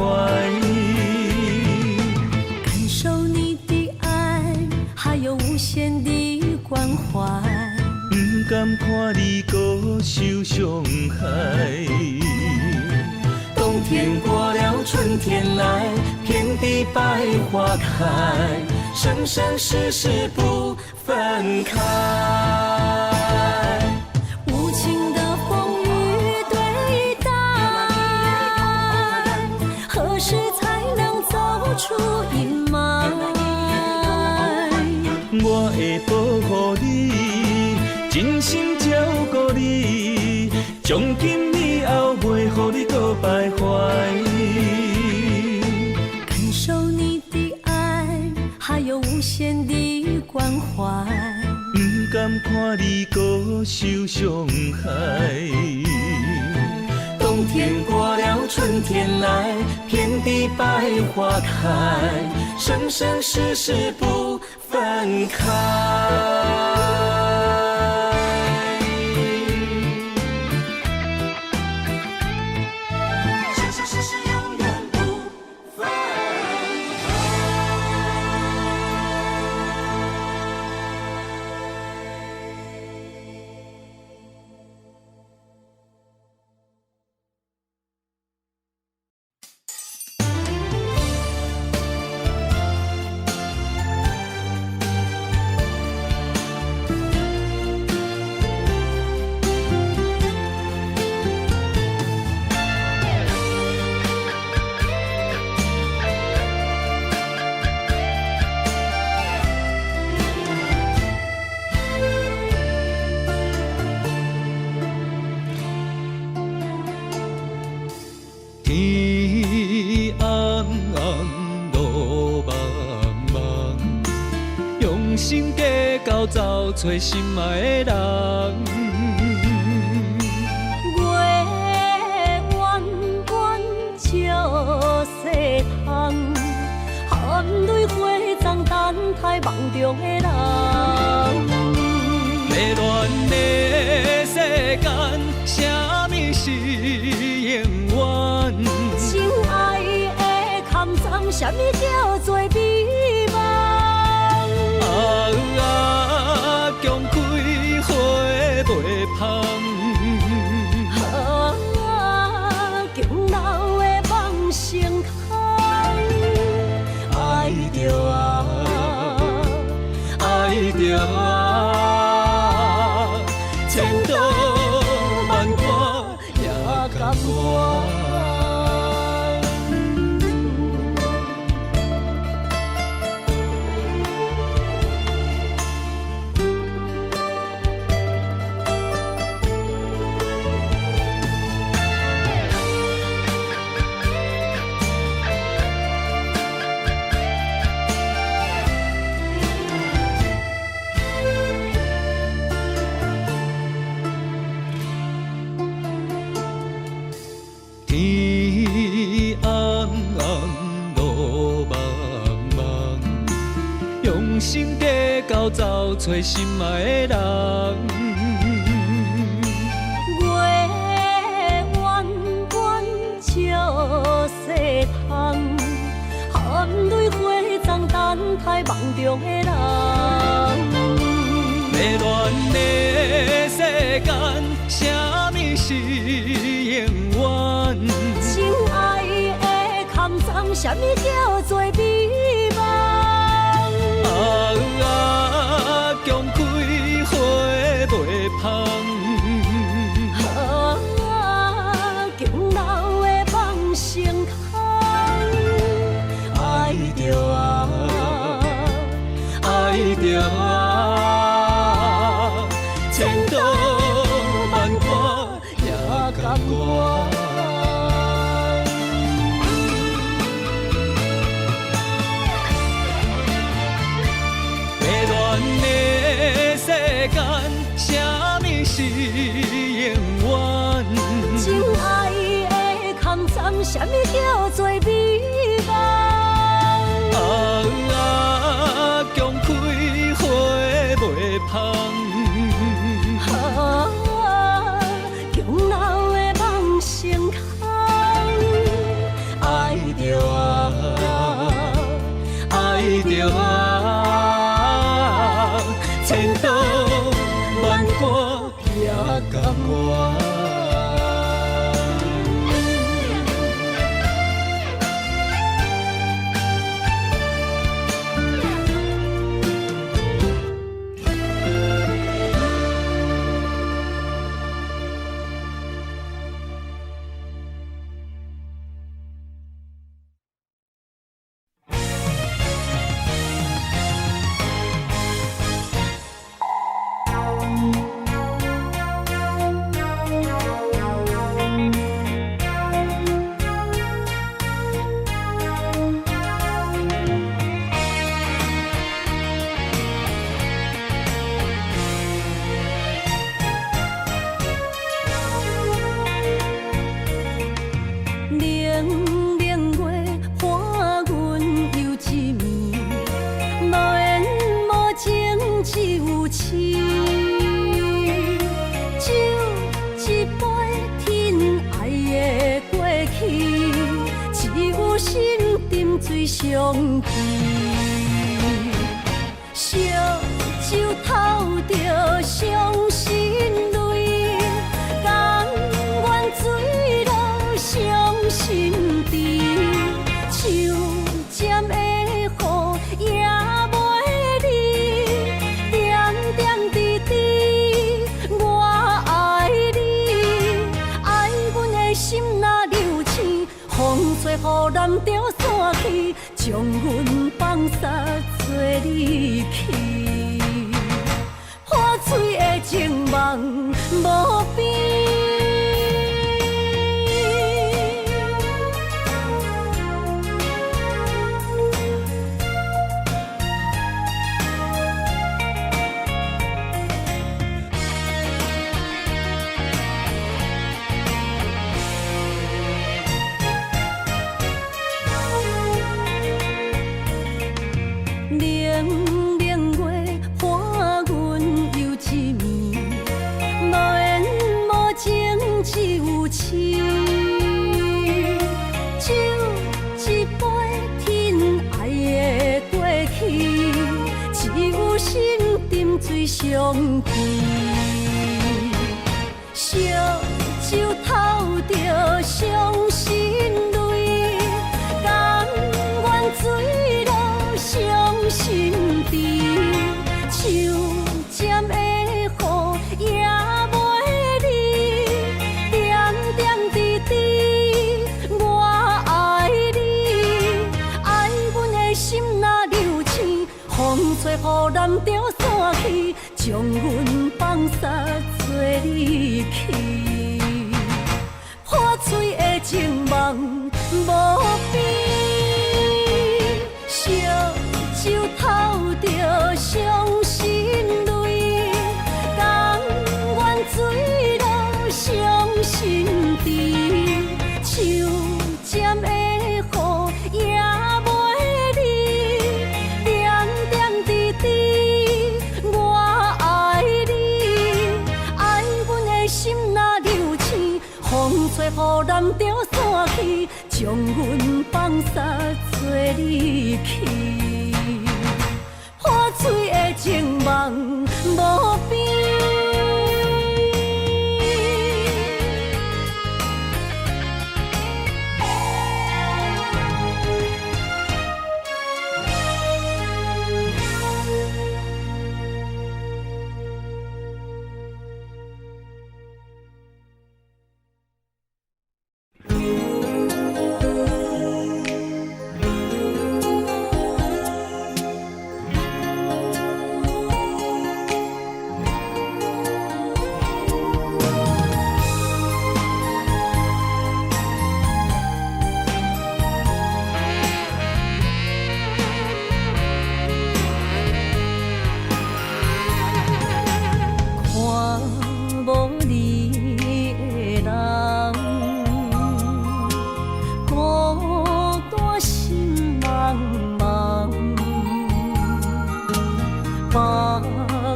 Speaker 1: 感受你的爱，还有无限的关怀，
Speaker 2: 不甘看你搁受伤害。冬天过了，春天来，遍地百花开，生生世世不分开。会保护你，真心照顾你，从今以后袂予你搁徘徊。
Speaker 1: 感受你的爱，还有无限的关怀。
Speaker 2: 不甘看你搁受伤害。冬天过了，春天来，遍地百花开，生生世世不分开。生生世世永远不分天暗暗，路茫茫，用心计较找找心爱的人。
Speaker 1: 月弯弯照西窗，含泪花丛等待梦中的人。
Speaker 2: 迷乱的世间，啥物是永远？
Speaker 1: 亲爱的坎藏，啥物叫做美梦？
Speaker 2: 强开花袂芳。
Speaker 1: 强留的梦成空。爱着啊，
Speaker 2: 爱着啊，千刀万剐也甘愿。天暗暗，路茫茫，用心计较找找心爱的人。
Speaker 1: 月弯弯照西窗，含泪花丛等待梦中的人。
Speaker 2: 迷乱的世间，啥物是永远？
Speaker 1: 亲爱的坎藏，啥物叫做美梦？
Speaker 2: 强开花袂芳。
Speaker 1: 强留的梦成空。爱着啊，
Speaker 2: 爱着啊，千刀万剐也甘愿。迷乱的世间，啥物是永远？
Speaker 1: 亲爱的坎藏，啥物叫做美梦？
Speaker 2: 强开花袂芳。
Speaker 1: 强留的梦成空。爱着啊，
Speaker 2: 爱着啊，千刀万剐也甘愿。
Speaker 1: 相见。烧酒偷着伤心泪，甘愿醉落伤心地。手尖的雨也袂离，点点滴滴我爱你，爱阮的心若流星，风吹雨淋着散去，将阮放撒做离去，破碎的情梦无边。水相见，烧酒偷着伤心泪，甘愿醉落伤心地。手尖的雨也袂离，点点滴滴我爱你，爱阮的心若流星，风吹雨淋着散去，将阮放撒做离去，破碎的情梦无边。烧酒偷着伤心泪，甘愿醉落伤心地。手尖的雨也袂离，点点滴滴我爱你，爱阮的心若流星，风吹雨淋着散去，将阮放撒做离去，破碎的情梦无边。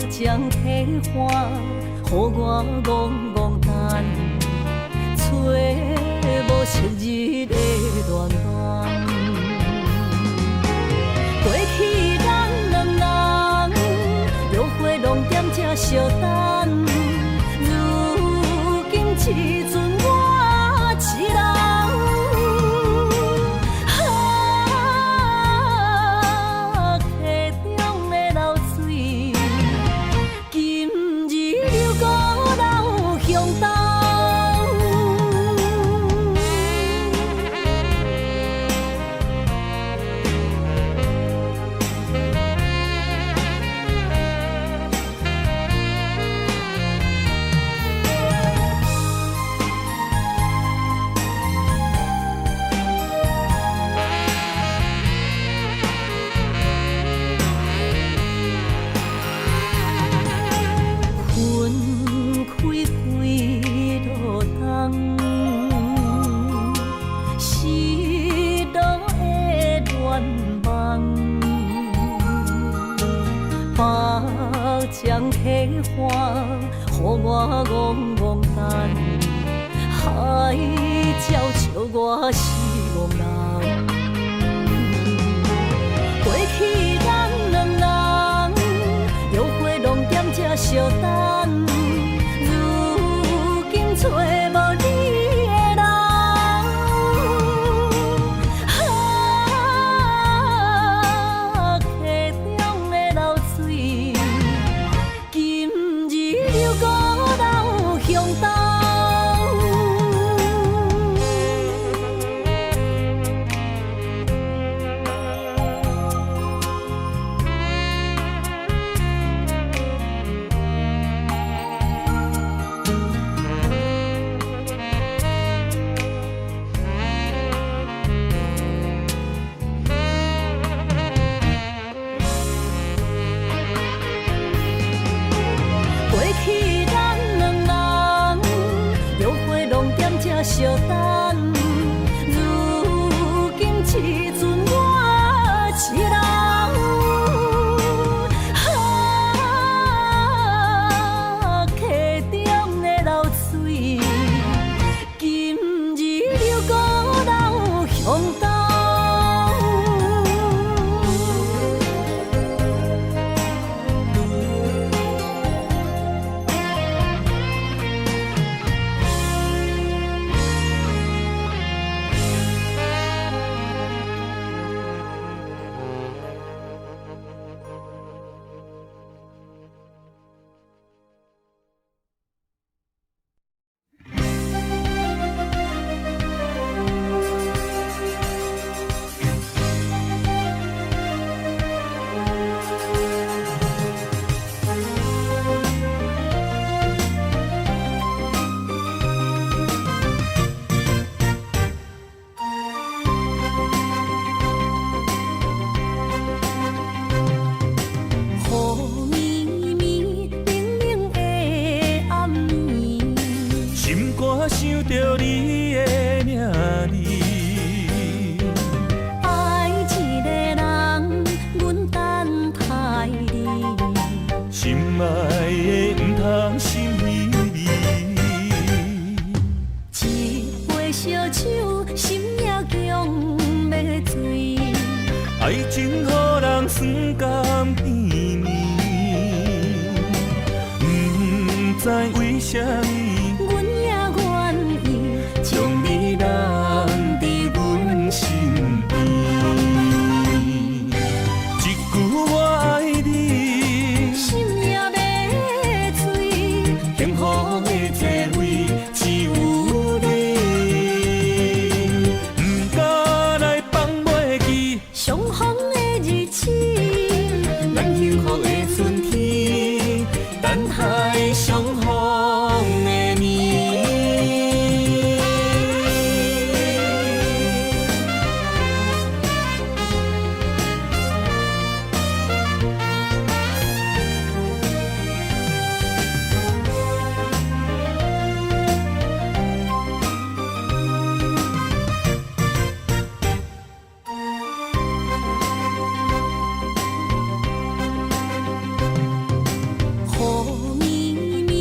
Speaker 1: 将体花，予我戆戆等，找无昔日的恋梦。过去咱两人，约会拢踮这相等，如今只剩我一人。将体花，予我戆戆等，海鸟笑我是憨人。相等，如今找无你的人，溪中的流水，今日又孤楼向东。过去咱两人约会拢踮这相等，如今只剩我一人。溪中的流水，今日又孤楼向东。雨绵绵，冷冷的暗暝，
Speaker 2: 心肝想着你的名字，
Speaker 1: 爱一个人，阮等待你，
Speaker 2: 心爱的毋通心微微，
Speaker 1: 一杯烧酒，心也强要醉，
Speaker 2: 爱情予人酸甘甜蜜，不知为什么，
Speaker 1: 阮也愿意
Speaker 2: 将你留伫阮身边。一句我爱你，
Speaker 1: 心也要醉，
Speaker 2: 幸福的座位只有你，不敢来放袂记
Speaker 1: 相逢的日子，
Speaker 2: 咱幸福的春天，等待相逢的暝。
Speaker 1: 雨绵绵，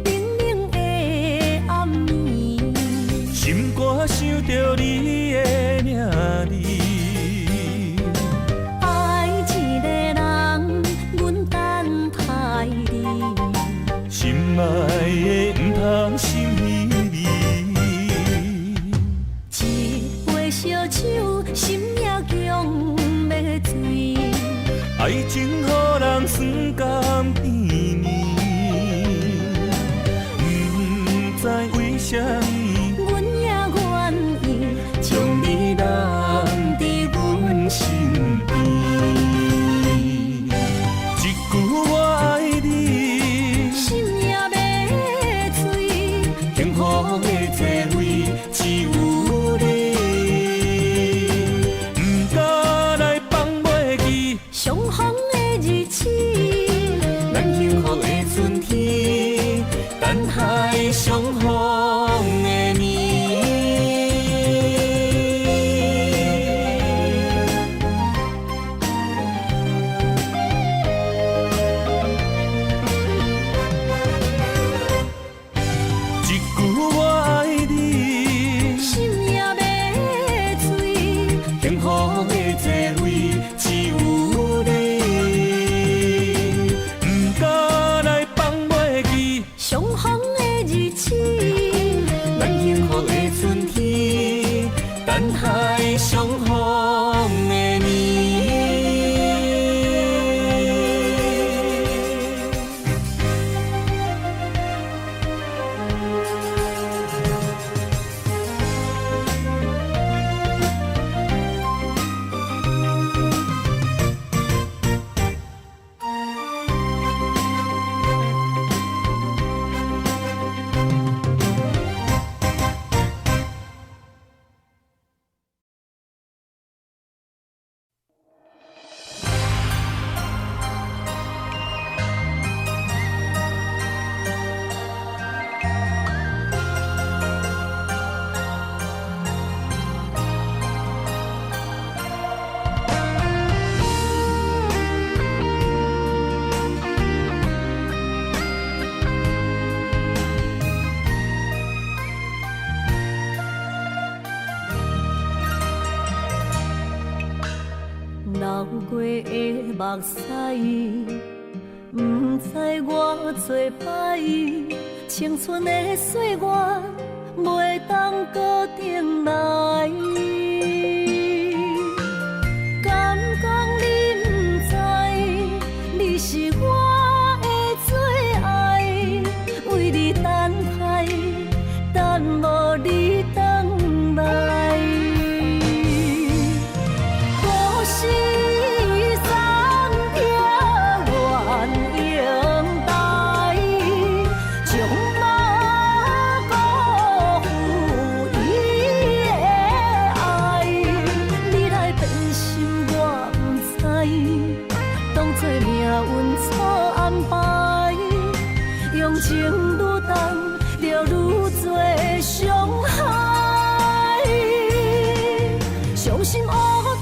Speaker 1: 冷冷的暗暝，
Speaker 2: 心肝想着你的名字，
Speaker 1: 爱一个人，阮等待你，
Speaker 2: 心爱的毋通心微微，
Speaker 1: 一杯烧酒，心也强要醉，
Speaker 2: 爱情予人酸甘甜蜜，不知为什么，
Speaker 1: 阮也愿意
Speaker 2: 将你留伫阮身边。一句我爱你，
Speaker 1: 心也要醉，
Speaker 2: 幸福的座位只有你，不敢来放袂记
Speaker 1: 相逢的日子，
Speaker 2: 咱
Speaker 1: 的目屎，不知我做歹，青春的岁月袂当搁重来。敢讲你不知，你是我的最爱，为你等待，等无你回来。可惜三条原永带，将马辜负伊的爱。你来变心我不知，当作命运错安排，用情愈重，就愈多伤害。伤心乌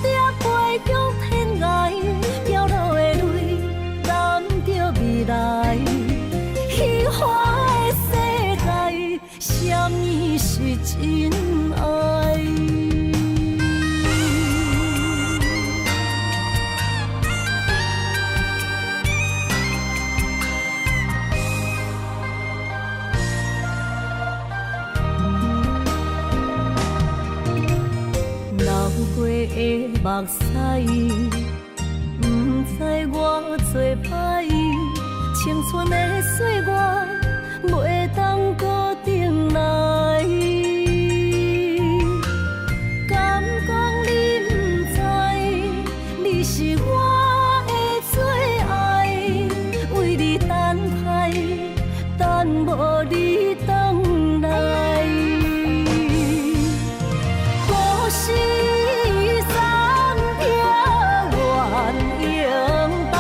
Speaker 1: 蝶飞向天涯，飘落的泪染着未来。虚幻的世界，什么是真爱？流过的目屎，不知我做歹，青春的岁月袂当搁重来。敢讲你不知，你是我的最爱，为你等待，等无你回来。可惜三条原永带，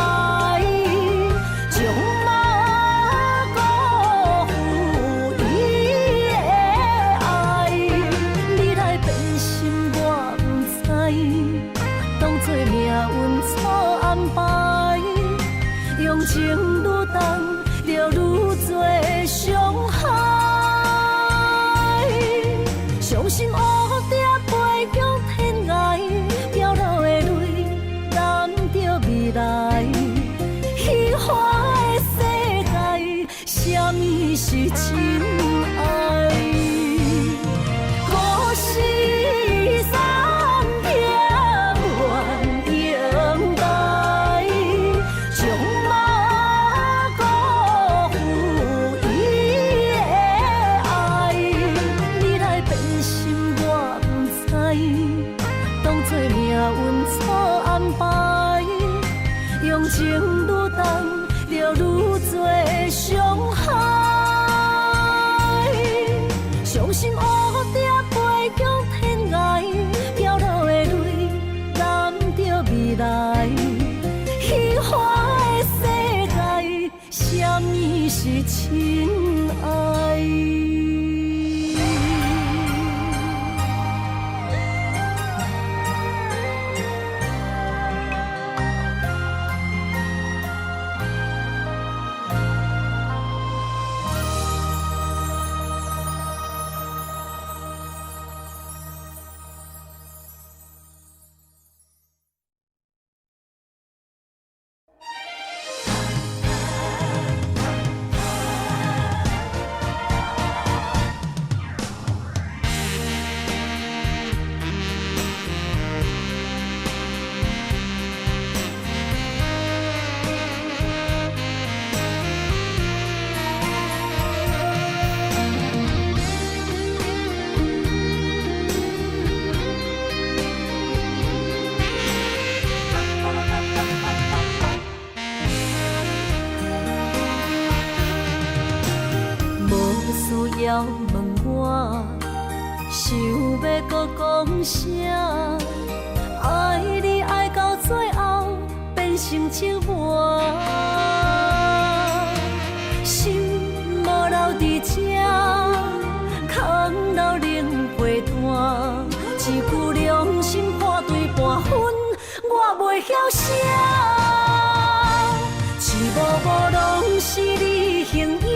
Speaker 1: 将马辜负伊的爱。你来变心我不知，当作命运错安排，用情愈重，就愈多伤害。伤心乌蝶飞向天涯，飘落的泪染着未来。虚幻的世界，什么是真爱？可惜三条原永带，将马辜负伊的爱。你来变心我不知，当作命运错安排，用情愈重，就愈多伤害。伤心乌蝶飞向天涯，飘落的泪染着未来。虚幻的世界，什么是真爱？要问我，想要搁讲啥？爱你爱到最后变成寂寞，心无留伫这，空留冷陪伴。一句良心破对半分，我袂晓写。一幕幕拢是你形影。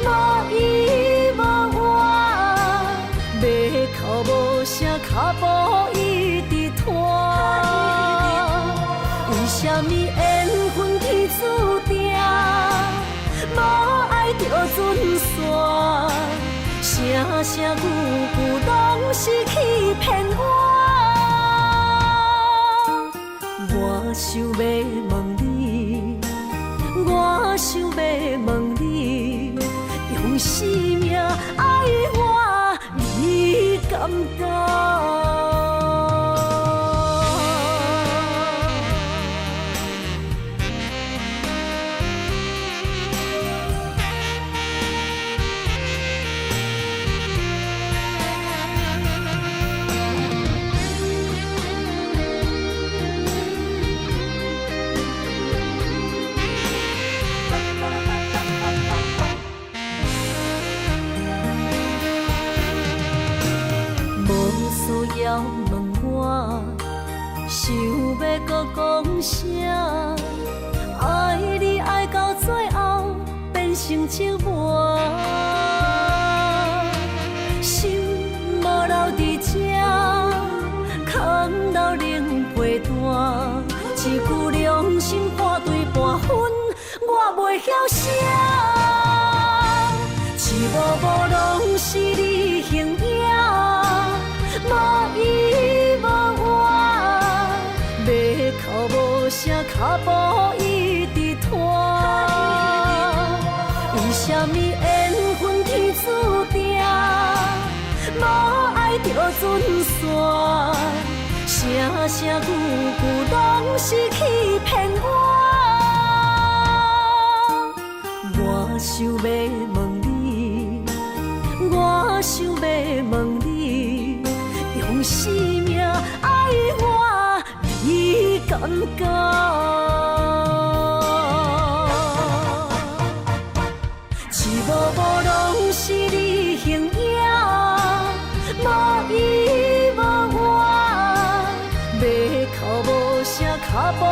Speaker 1: 无依无我，要哭无声，脚步一直拖。缘分天注定，无爱就准线，声声句句拢是欺骗我。我想要问你，我想要问你，用生命爱我，你敢讲？要问我，想要搁讲啥？爱你爱到最后变成寂寞，心无留伫这，空留冷陪伴。一句良心半对半分，我袂晓写。一幕幕拢是你形影。无依无我，要哭无声，脚步一直拖。为什么缘分天注定，无爱就准线，声声句句拢是欺骗我。我想要问你，我想要问你。用生命爱我，你敢讲？一幕幕拢是你形影，无依无我，要哭无声，脚步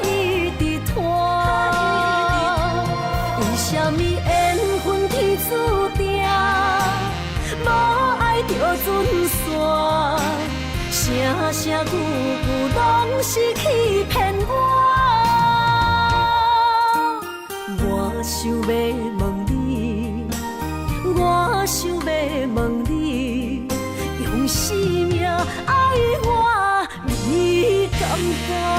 Speaker 1: 一直拖。为什么缘分天注定，无爱就准线？声声句句拢是欺骗我。我想要问你，我想要问你，用生命爱我，你敢讲？